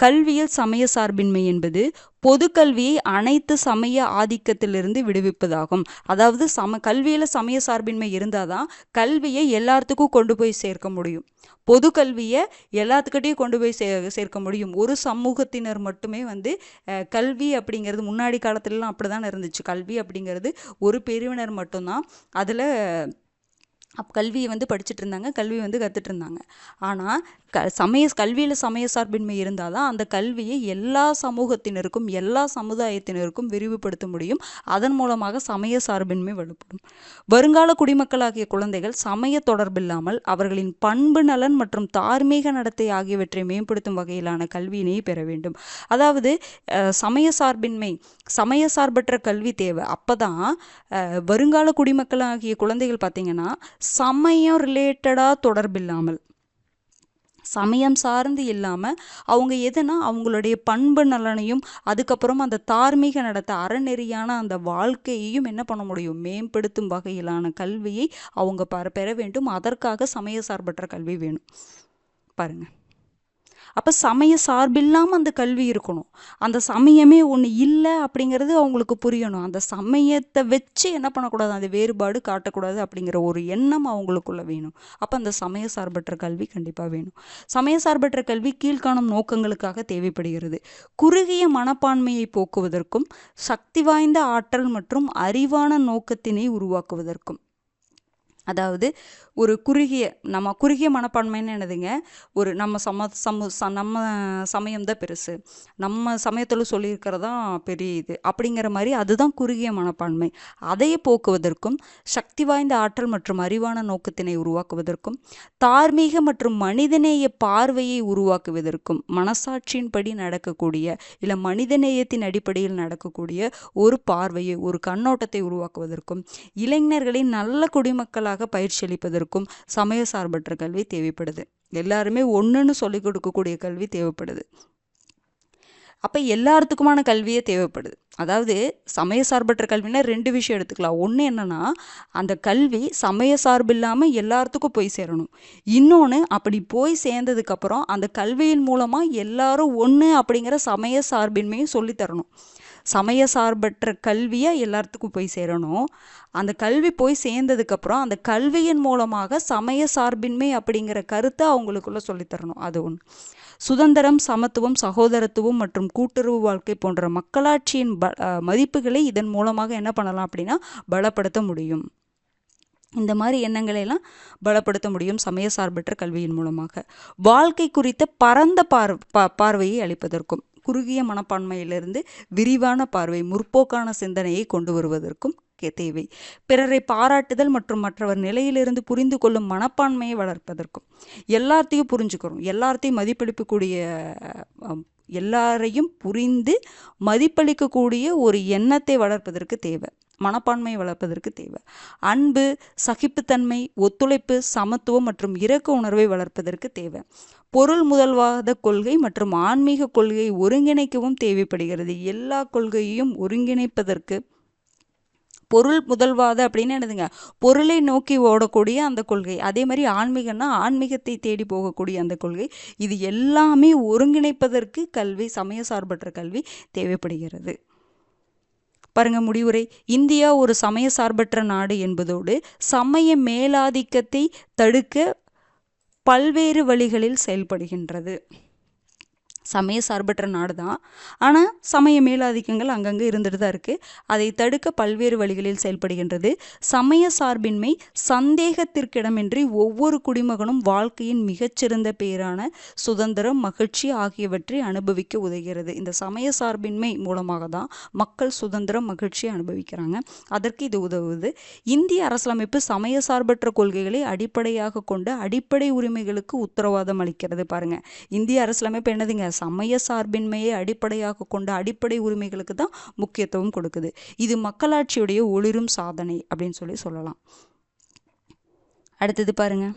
கல்வியில் சமய சார்பின்மை என்பது பொது கல்வியை அனைத்து சமய ஆதிக்கத்திலிருந்து விடுவிப்பதாகும். அதாவது கல்வியில் சமய சார்பின்மை இருந்தால் தான் கல்வியை எல்லாத்துக்கும் கொண்டு போய் சேர்க்க முடியும். பொது கல்வியை எல்லாத்துக்கிட்டையும் கொண்டு போய் சேர்க்க முடியும். ஒரு சமூகத்தினர் மட்டுமே கல்வி அப்படிங்கிறது முன்னாடி காலத்துலலாம் அப்படி தான் இருந்துச்சு. கல்வி அப்படிங்கிறது ஒரு பிரிவினர் மட்டும்தான் அதில் கல்வியை படிச்சுட்டு இருந்தாங்க, கல்வி கற்றுட்டு இருந்தாங்க. ஆனால் கல்வியில் சமய சார்பின்மை இருந்தால் தான் அந்த கல்வியை எல்லா சமூகத்தினருக்கும் எல்லா சமுதாயத்தினருக்கும் விரிவுபடுத்த முடியும். அதன் மூலமாக சமய சார்பின்மை வலுப்படும். வருங்கால குடிமக்களாகிய குழந்தைகள் சமய தொடர்பில்லாமல் அவர்களின் பண்பு நலன் மற்றும் தார்மீக நடத்தை ஆகியவற்றை மேம்படுத்தும் வகையிலான கல்வியினை பெற வேண்டும். அதாவது சமய சார்பின்மை, சமய சார்பற்ற கல்வி தேவை. அப்போ தான் வருங்கால குடிமக்களாகிய குழந்தைகள் பார்த்திங்கன்னா சமயம் ரிலேட்டடாக தொடர்பில்லாமல், சமயம் சார்ந்து இல்லாமல் அவங்க எதுனா அவங்களுடைய பண்பு நலனையும் அதுக்கப்புறம் அந்த தார்மீக நடத்த அறநெறியான அந்த வாழ்க்கையையும் என்ன பண்ண முடியும்? மேம்படுத்தும் வகையிலான கல்வியை அவங்க பெற வேண்டும். அதற்காக சமய சார்பற்ற கல்வி வேணும். பாருங்கள், அப்போ சமய சார்பில்லாமல் அந்த கல்வி இருக்கணும். அந்த சமயமே ஒன்று இல்லை அப்படிங்கிறது அவங்களுக்கு புரியணும். அந்த சமயத்தை வச்சு என்ன பண்ணக்கூடாது? அந்த வேறுபாடு காட்டக்கூடாது அப்படிங்கிற ஒரு எண்ணம் அவங்களுக்குள்ள வேணும். அப்போ அந்த சமய சார்பற்ற கல்வி கண்டிப்பாக வேணும். சமய சார்பற்ற கல்வி கீழ்காணும் நோக்கங்களுக்காக தேவைப்படுகிறது. குறுகிய மனப்பான்மையை போக்குவதற்கும் சக்தி வாய்ந்த ஆற்றல் மற்றும் அறிவான நோக்கத்தினை உருவாக்குவதற்கும். அதாவது ஒரு குறுகிய மனப்பான்மைன்னு என்னதுங்க? ஒரு நம்ம சமயம்தான் பெருசு, நம்ம சமயத்தில் சொல்லியிருக்கிறதான் பெரிய இது அப்படிங்கிற மாதிரி, அதுதான் குறுகிய மனப்பான்மை. அதையே போக்குவதற்கும் சக்தி வாய்ந்த ஆற்றல் மற்றும் அறிவான நோக்கத்தினை உருவாக்குவதற்கும் தார்மீக மற்றும் மனிதநேய பார்வையை உருவாக்குவதற்கும் மனசாட்சியின்படி நடக்கக்கூடிய இல்லை மனிதநேயத்தின் அடிப்படையில் நடக்கக்கூடிய ஒரு பார்வையை, ஒரு கண்ணோட்டத்தை உருவாக்குவதற்கும் இளைஞர்களின் நல்ல குடிமக்களாக பயிற்சி அளிப்பதற்கும் சமய சார்பற்ற கல்வி தேவைப்படுது. எல்லாருமே ஒன்றுன்னு சொல்லிக் கொடுக்கக்கூடிய கல்வி தேவைப்படுது. அப்போ எல்லாத்துக்குமான கல்வியே தேவைப்படுது. அதாவது சமய சார்பற்ற கல்வினா 2 விஷயம் எடுத்துக்கலாம். ஒன்று என்னன்னா, அந்த கல்வி சமய சார்பு இல்லாமல் எல்லாத்துக்கும் போய் சேரணும். இன்னொன்று, அப்படி போய் சேர்ந்ததுக்கப்புறம் அந்த கல்வியின் மூலமாக எல்லாரும் ஒன்று அப்படிங்கிற சமய சார்பின்மையும் சொல்லித்தரணும். சமய சார்பற்ற கல்வியாக எல்லாத்துக்கும் போய் சேரணும். அந்த கல்வி போய் சேர்ந்ததுக்கப்புறம் அந்த கல்வியின் மூலமாக சமய சார்பின்மை அப்படிங்கிற கருத்தை அவங்களுக்குள்ள சொல்லித்தரணும். அது ஒன்று. சுதந்திரம், சமத்துவம், சகோதரத்துவம் மற்றும் கூட்டுறவு வாழ்க்கை போன்ற மக்களாட்சியின் மதிப்புகளை இதன் மூலமாக என்ன பண்ணலாம் அப்படின்னா பலப்படுத்த முடியும். இந்த மாதிரி எண்ணங்களை எல்லாம் பலப்படுத்த முடியும் சமய சார்பற்ற கல்வியின் மூலமாக. வாழ்க்கை குறித்த பரந்த பார்வையை அளிப்பதற்கும், குறுகிய மனப்பான்மையிலிருந்து விரிவான பார்வை, முற்போக்கான சிந்தனையை கொண்டு வருவதற்கும் தேவை. பிறரை பாராட்டுதல் மற்றும் மற்றவர் நிலையிலிருந்து புரிந்து கொள்ளும் மனப்பான்மையை வளர்ப்பதற்கும், எல்லாத்தையும் புரிஞ்சுக்கிறோம், எல்லாத்தையும் மதிப்பளிக்கக்கூடிய, எல்லாரையும் புரிந்து மதிப்பளிக்கக்கூடிய ஒரு எண்ணத்தை வளர்ப்பதற்கு தேவை, மனப்பான்மையை வளர்ப்பதற்கு தேவை. அன்பு, சகிப்புத்தன்மை, ஒத்துழைப்பு, சமத்துவம் மற்றும் இரக்க உணர்வை வளர்ப்பதற்கு தேவை. பொருள் முதல்வாத கொள்கை மற்றும் ஆன்மீக கொள்கையை ஒருங்கிணைக்கவும் தேவைப்படுகிறது. எல்லா கொள்கையையும் ஒருங்கிணைப்பதற்கு பொருள் முதல்வாத அப்படின்னு என்னதுங்க, பொருளை நோக்கி ஓடக்கூடிய அந்த கொள்கை. அதே மாதிரி ஆன்மீகம்னா ஆன்மீகத்தை தேடி போகக்கூடிய அந்த கொள்கை. இது எல்லாமே ஒருங்கிணைப்பதற்கு கல்வி, சமய சார்பற்ற கல்வி தேவைப்படுகிறது. பாருங்க முடிவுரை. இந்தியா ஒரு சமய சார்பற்ற நாடு என்பதோடு சமய மேலாதிக்கத்தை தடுக்க பல்வேறு வழிகளில் செயல்படுகின்றது. சமய சார்பற்ற நாடு தான், ஆனால் சமய மேலாதிக்கங்கள் அங்கங்கே இருந்துட்டு தான் இருக்குது. அதை தடுக்க பல்வேறு வழிகளில் செயல்படுகின்றது. சமய சார்பின்மை சந்தேகத்திற்கிடமின்றி ஒவ்வொரு குடிமகனும் வாழ்க்கையின் மிகச்சிறந்த பேரான சுதந்திரம், மகிழ்ச்சி ஆகியவற்றை அனுபவிக்க உதவுகிறது. இந்த சமய சார்பின்மை மூலமாக தான் மக்கள் சுதந்திரம், மகிழ்ச்சியை அனுபவிக்கிறாங்க. அதற்கு இது உதவுது. இந்திய அரசியலமைப்பு சமய சார்பற்ற கொள்கைகளை அடிப்படையாக கொண்ட அடிப்படை உரிமைகளுக்கு உத்தரவாதம் அளிக்கிறது. பாருங்க, இந்திய அரசியலமைப்பு என்னதுங்க, சமய சார்பின்மையை அடிப்படையாக கொண்ட அடிப்படை உரிமைகளுக்கு தான் முக்கியத்துவம் கொடுக்குது. இது மக்களாட்சியுடைய ஒளிரும் சாதனை அப்படின்னு சொல்லலாம். அடுத்தது பாருங்க,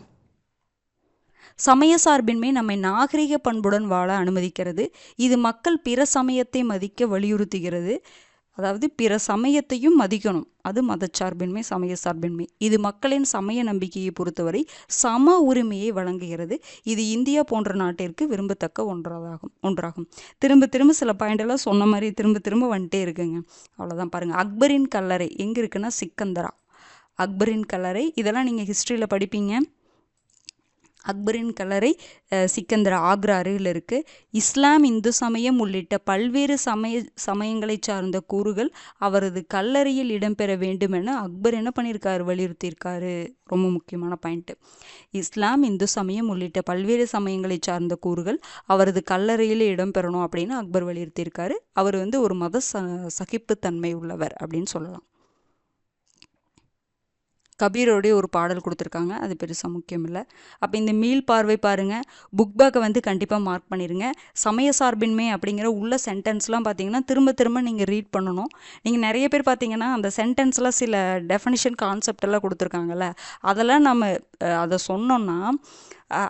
சமய சார்பின்மை நம்மை நாகரிக பண்புடன் வாழ அனுமதிக்கிறது. இது மக்கள் பிற சமயத்தை மதிக்க வலியுறுத்துகிறது. அதாவது பிற சமயத்தையும் மதிக்கணும். அது மதச்சார்பின்மை, சமய சார்பின்மை. இது மக்களின் சமய நம்பிக்கையை பொறுத்தவரை சம உரிமையை வழங்குகிறது. இது இந்தியா போன்ற நாட்டிற்கு விரும்பத்தக்க ஒன்றாகும். திரும்ப சில பாயிண்டெல்லாம் சொன்ன மாதிரி திரும்ப வந்துட்டே இருக்குங்க. அவ்வளோதான். பாருங்கள், அக்பரின் கல்லறை எங்கே இருக்குன்னா சிக்கந்தரா. அக்பரின் கல்லறை இதெல்லாம் நீங்கள் ஹிஸ்ட்ரியில் படிப்பீங்க. அக்பரின் கல்லறை சிக்கந்தரா, ஆக்ரா அருகில் இருக்குது. இஸ்லாம், இந்து சமயம் உள்ளிட்ட பல்வேறு சமயங்களை சார்ந்த கூறுகள் அவரது கல்லறையில் இடம்பெற வேண்டும் என அக்பர் என்ன பண்ணியிருக்காரு, வலியுறுத்தியிருக்காரு. ரொம்ப முக்கியமான பாயிண்ட்டு. இஸ்லாம், இந்து சமயம் உள்ளிட்ட பல்வேறு சமயங்களை சார்ந்த கூறுகள் அவரது கல்லறையில் இடம்பெறணும் அப்படின்னு அக்பர் வலியுறுத்தியிருக்காரு. அவர் ஒரு மத சகிப்புத்தன்மை உள்ளவர் அப்படின்னு சொல்லலாம். கபீரோடைய ஒரு பாடல் கொடுத்துருக்காங்க, அது பெருசாக முக்கியம் இல்லை. அப்போ இந்த மீள் பார்வை பாருங்கள், புக் பேக்கை கண்டிப்பாக மார்க் பண்ணிடுங்க. சமய சார்பின்மை அப்படிங்கிற உள்ள சென்டென்ஸ்லாம் பார்த்தீங்கன்னா திரும்ப நீங்கள் ரீட் பண்ணணும். நீங்கள் நிறைய பேர் பார்த்தீங்கன்னா அந்த சென்டென்ஸ்லாம் சில டெஃபினிஷன் கான்செப்ட் எல்லாம் கொடுத்துருக்காங்கல்ல, அதெல்லாம் நம்ம அதை சொன்னோன்னா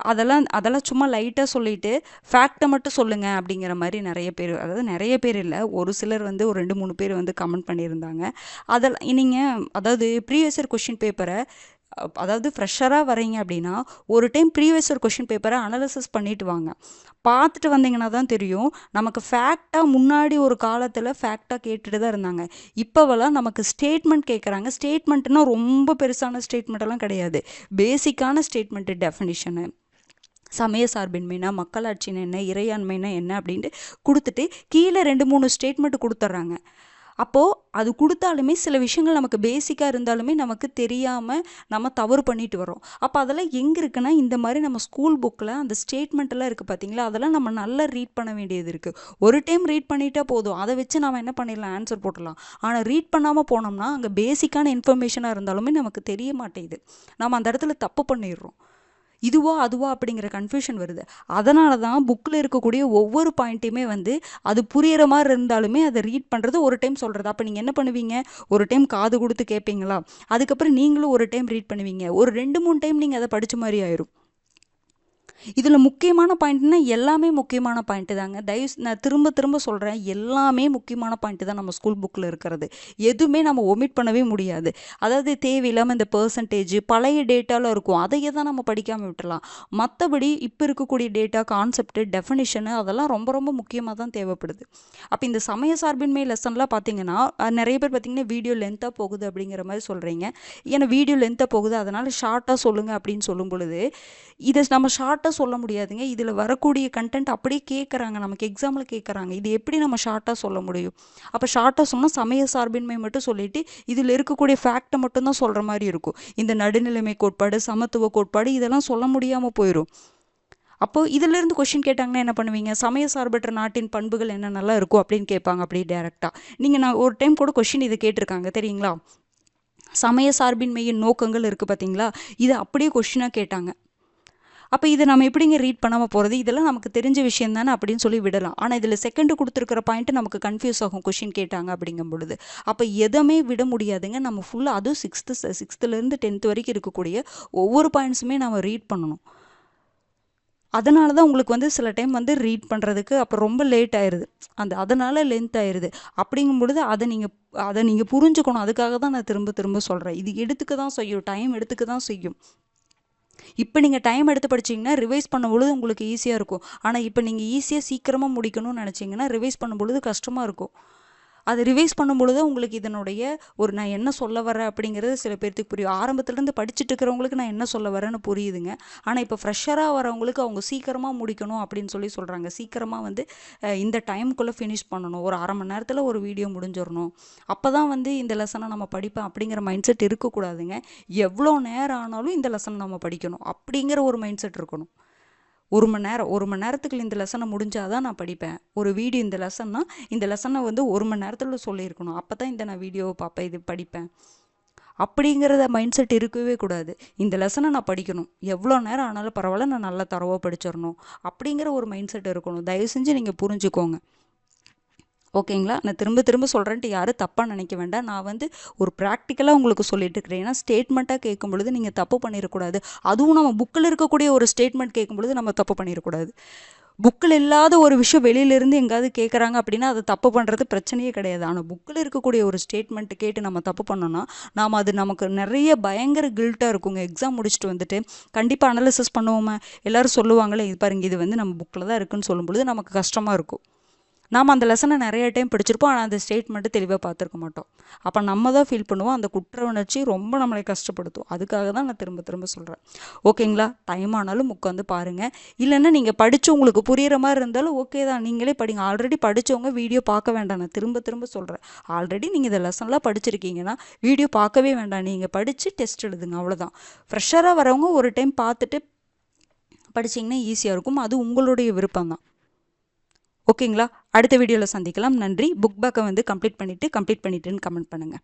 அதெல்லாம் சும்மா லைட்டாக சொல்லிவிட்டு ஃபேக்டை மட்டும் சொல்லுங்கள் அப்படிங்கிற மாதிரி நிறைய பேர், அதாவது நிறைய பேர் இல்லை, ஒரு சிலர் ஒரு 2-3 பேர் கமெண்ட் பண்ணியிருந்தாங்க. அதெல்லாம் நீங்கள் அதாவது ப்ரீவியஸ் இயர் கொஷின் பேப்பரை, அதாவது ஃப்ரெஷராக வரீங்க அப்படின்னா ஒரு டைம் ப்ரீவியஸ் இயர் கொஷின் பேப்பரை அனலிசிஸ் பண்ணிட்டு வாங்க. பார்த்துட்டு வந்தீங்கன்னா தான் தெரியும். நமக்கு ஃபேக்டாக முன்னாடி ஒரு காலத்தில் ஃபேக்டாக கேட்டுட்டு தான் இருந்தாங்க. இப்போவெல்லாம் நமக்கு ஸ்டேட்மெண்ட் கேட்குறாங்க. ஸ்டேட்மெண்ட்டுன்னா ரொம்ப பெருசான ஸ்டேட்மெண்ட்டெல்லாம் கிடையாது, பேசிக்கான ஸ்டேட்மெண்ட்டு, டெஃபினிஷனு, சமய சார்பின்மைனா, மக்களாட்சினா என்ன, இறையாண்மைனா என்ன அப்படின்ட்டு கொடுத்துட்டு கீழே 2-3 ஸ்டேட்மெண்ட் கொடுத்துட்றாங்க. அப்போது அது கொடுத்தாலுமே சில விஷயங்கள் நமக்கு பேசிக்காக இருந்தாலுமே நமக்கு தெரியாமல் நம்ம தவறு பண்ணிட்டு வரோம். அப்போ அதெல்லாம் எங்கே இருக்குன்னா, இந்த மாதிரி நம்ம ஸ்கூல் புக்கில் அந்த ஸ்டேட்மெண்ட்டெல்லாம் இருக்குது பார்த்தீங்களா, அதெல்லாம் நம்ம நல்லா ரீட் பண்ண வேண்டியது இருக்குது. ஒரு டைம் ரீட் பண்ணிட்டா போதும், அதை வச்சு நம்ம என்ன பண்ணிடலாம், ஆன்சர் போட்டுடலாம். ஆனால் ரீட் பண்ணாமல் போனோம்னா அங்கே பேசிக்கான இன்ஃபர்மேஷனாக இருந்தாலுமே நமக்கு தெரிய மாட்டேங்குது. நம்ம அந்த இடத்துல தப்பு பண்ணிடுறோம். இதுவா அதுவா அப்படிங்கிற கன்ஃபியூஷன் வருது. அதனால தான் புக்கில் இருக்கக்கூடிய ஒவ்வொரு பாயிண்ட்டையுமே அது புரிகிற மாதிரி இருந்தாலுமே அதை ரீட் பண்ணுறது, ஒரு டைம் சொல்கிறது. அப்போ நீங்கள் என்ன பண்ணுவீங்க, ஒரு டைம் காது கொடுத்து கேட்பீங்களா, அதுக்கப்புறம் நீங்களும் ஒரு டைம் ரீட் பண்ணுவீங்க, ஒரு 2-3 டைம் நீங்கள் அதை படித்த மாதிரி ஆயிரும். இதில் முக்கியமான பாயிண்ட்னா எல்லாமே முக்கியமான பாயிண்ட்டு தாங்க. நான் திரும்ப திரும்ப சொல்கிறேன், எல்லாமே முக்கியமான பாயிண்ட்டு தான் நம்ம ஸ்கூல் புக்கில் இருக்கிறது. எதுவுமே நம்ம ஒமிட் பண்ணவே முடியாது. அதாவது தேவையில்லாமல் இந்த பெர்சன்டேஜ் பழைய டேட்டாவில் இருக்கும், அதையே தான் நம்ம படிக்காமல் விட்டுறலாம். மற்றபடி இப்போ இருக்கக்கூடிய டேட்டா, கான்செப்ட், டெஃபினிஷனு அதெல்லாம் ரொம்ப ரொம்ப முக்கியமாக தான் தேவைப்படுது. அப்போ இந்த சமய சார்பின்மை லெசன்லாம் பார்த்தீங்கன்னா நிறைய பேர் பார்த்தீங்கன்னா வீடியோ லென்த்தாக போகுது அப்படிங்கிற மாதிரி சொல்கிறீங்க. ஏன்னா வீடியோ லென்த்தாக போகுது, அதனால் ஷார்ட்டாக சொல்லுங்கள் அப்படின்னு சொல்லும் பொழுது இதை நம்ம ஷார்ட்டாக சொல்ல முடியாதுங்க. இதில் வரக்கூடிய கண்டென்ட் அப்படியே கேட்குறாங்க, நமக்கு எக்ஸாமில் கேட்குறாங்க. இது எப்படி நம்ம ஷார்ட்டாக சொல்ல முடியும்? அப்போ ஷார்ட்டாக சொன்னால் சமய சார்பின்மை மட்டும் சொல்லிட்டு இதில் இருக்கக்கூடிய ஃபேக்டை மட்டும்தான் சொல்கிற மாதிரி இருக்கும். இந்த நடுநிலைமை கோட்பாடு, சமத்துவ கோட்பாடு இதெல்லாம் சொல்ல முடியாமல் போயிடும். அப்போது இதிலிருந்து கொஷின் கேட்டாங்கன்னா என்ன பண்ணுவீங்க? சமய சார்பற்ற நாட்டின் பண்புகள் என்னென்னலாம் இருக்கும் அப்படின்னு கேட்பாங்க. அப்படி டேரெக்டாக நீங்கள் நான் ஒரு டைம் கூட கொஷின் இதை கேட்டிருக்காங்க தெரியுங்களா? சமய சார்பின்மையின் நோக்கங்கள் இருக்குது பார்த்தீங்களா, இதை அப்படியே கொஷினாக கேட்டாங்க. அப்போ இதை நம்ம எப்படிங்க ரீட் பண்ணாமல் போகிறது? இதெல்லாம் நமக்கு தெரிஞ்ச விஷயம் தானே அப்படின்னு சொல்லி விடலாம். ஆனால் இதில் செகண்டு கொடுத்துருக்கிற பாயிண்ட்டு நமக்கு கன்ஃபியூஸ் ஆகும் கொஷின் கேட்டாங்க அப்படிங்கும் பொழுது. அப்போ எதுவுமே விட முடியாதுங்க. நம்ம ஃபுல்லாக அதுவும் சிக்ஸ்த்துலேருந்து 10th வரைக்கும் இருக்கக்கூடிய ஒவ்வொரு பாயிண்ட்ஸுமே நம்ம ரீட் பண்ணணும். அதனால தான் உங்களுக்கு வந்து சில டைம் வந்து ரீட் பண்ணுறதுக்கு அப்போ ரொம்ப லேட் ஆயிடுது, அதனால் லென்த் ஆயிடுது. அப்படிங்கும் பொழுது அதை நீங்கள் புரிஞ்சுக்கணும். அதுக்காக தான் நான் திரும்ப திரும்ப சொல்கிறேன். இது எடுத்துக்க தான் செய்யும், டைம் எடுத்துக்க தான் செய்யும். இப்போ நீங்கள் டைம் எடுத்து படிச்சிங்கன்னா ரிவைஸ் பண்ணும்பொழுது உங்களுக்கு ஈஸியாக இருக்கும். ஆனால் இப்போ நீங்கள் ஈஸியாக சீக்கிரமாக முடிக்கணும்னு நினச்சிங்கன்னா ரிவைஸ் பண்ணும்பொழுது கஷ்டமாக இருக்கும். அது ரிவைஸ் பண்ணும்பொழுது உங்களுக்கு இதனுடைய நான் என்ன சொல்ல வரேன் அப்படிங்கிறது சில பேர்த்துக்கு புரியும். ஆரம்பத்துலேருந்து படிச்சுட்டு இருக்கிறவங்களுக்கு நான் என்ன சொல்ல வரேன்னு புரியுதுங்க. ஆனால் இப்போ ஃப்ரெஷராக வரவங்களுக்கு அவங்க சீக்கிரமாக முடிக்கணும் அப்படின்னு சொல்கிறாங்க. சீக்கிரமாக வந்து இந்த டைமுக்குள்ளே ஃபினிஷ் பண்ணணும், ஒரு அரை மணி நேரத்தில் ஒரு வீடியோ முடிஞ்சிடணும், அப்போ தான் வந்து இந்த லெசனை நம்ம படிப்பேன் அப்படிங்கிற மைண்ட் செட் இருக்கக்கூடாதுங்க. எவ்வளோ நேரம் ஆனாலும் இந்த லெசனை நம்ம படிக்கணும் அப்படிங்கிற ஒரு மைண்ட் செட் இருக்கணும். ஒரு மணி நேரத்துக்கு இந்த லெசனை முடிஞ்சாதான் நான் படிப்பேன். ஒரு வீடியோ இந்த லெசனை வந்து 1 மணி நேரத்தில் சொல்லியிருக்கணும், அப்போ தான் நான் வீடியோவை பார்ப்பேன், இது படிப்பேன் அப்படிங்கிறத மைண்ட் செட் இருக்கவே கூடாது. இந்த லெசனை நான் படிக்கணும், எவ்வளோ நேரம் ஆனாலும் பரவாயில்ல, நான் நல்லா தரவாக படிச்சிடணும் அப்படிங்கிற ஒரு மைண்ட் செட் இருக்கணும். தயவு செஞ்சு நீங்கள் புரிஞ்சுக்கோங்க. ஓகேங்களா? நான் திரும்ப திரும்ப சொல்கிறேன்ட்டு யாரும் தப்பாக நினைக்க வேண்டாம். நான் வந்து ஒரு ப்ராக்டிக்கலாக உங்களுக்கு சொல்லிட்டு இருக்கிறேன். ஏன்னா ஸ்டேட்மெண்ட்டாக கேட்கும் பொழுது நீங்கள் தப்பு பண்ணிடக்கூடாது. அதுவும் நம்ம புக்கில் இருக்கக்கூடிய ஒரு ஸ்டேட்மெண்ட் கேட்கும் பொழுது நம்ம தப்பு பண்ணிடக்கூடாது. புக்கில் இல்லாத ஒரு விஷயம் வெளியிலேருந்து எங்காவது கேட்குறாங்க அப்படின்னா அதை தப்பு பண்ணுறது பிரச்சனையே கிடையாது. ஆனால் புக்கில் இருக்கக்கூடிய ஒரு ஸ்டேட்மெண்ட் கேட்டு நம்ம தப்பு பண்ணோன்னா அது நமக்கு நிறைய பயங்கர கில்ட்டாக இருக்குங்க. எக்ஸாம் முடிச்சுட்டு வந்துட்டு கண்டிப்பாக அனலிசிஸ் பண்ணுவோமே, எல்லோரும் சொல்லுவாங்களே, இது பாருங்க இது வந்து நம்ம புக்கில் தான் இருக்குன்னு சொல்லும் பொழுது நமக்கு கஷ்டமாக இருக்கும். நாம் அந்த லெசனை நிறைய டைம் படிச்சிருப்போம், ஆனால் அந்த ஸ்டேட்மெண்ட்டு தெளிவாக பார்த்துருக்க மாட்டோம். அப்போ நம்ம தான் ஃபீல் பண்ணுவோம், அந்த குற்ற உணர்ச்சி ரொம்ப நம்மளை கஷ்டப்படுத்தும். அதுக்காக தான் நான் திரும்ப திரும்ப சொல்கிறேன். ஓகேங்களா? டைம் ஆனாலும் உட்காந்து பாருங்கள். இல்லைன்னா நீங்கள் படித்து உங்களுக்கு புரிகிற மாதிரி இருந்தாலும் ஓகே தான், நீங்களே படிங்க. ஆல்ரெடி படித்தவங்க வீடியோ பார்க்க வேண்டாம். நான் திரும்ப திரும்ப சொல்கிறேன், ஆல்ரெடி நீங்கள் இந்த லெசன்லாம் படிச்சிருக்கீங்கன்னா வீடியோ பார்க்கவே வேண்டாம். நீங்கள் படித்து டெஸ்ட் எழுதுங்க, அவ்வளோதான். ஃப்ரெஷராக வரவங்க ஒரு டைம் பார்த்துட்டு படிச்சிங்கன்னா ஈஸியாக இருக்கும். அது உங்களுடைய விருப்பம் தான். ஓகேங்களா? அடுத்த வீடியோவில் சந்திக்கலாம். நன்றி. புக் பேக்கை வந்து கம்ப்ளீட் பண்ணிவிட்டுன்னு கமெண்ட் பண்ணுங்கள்.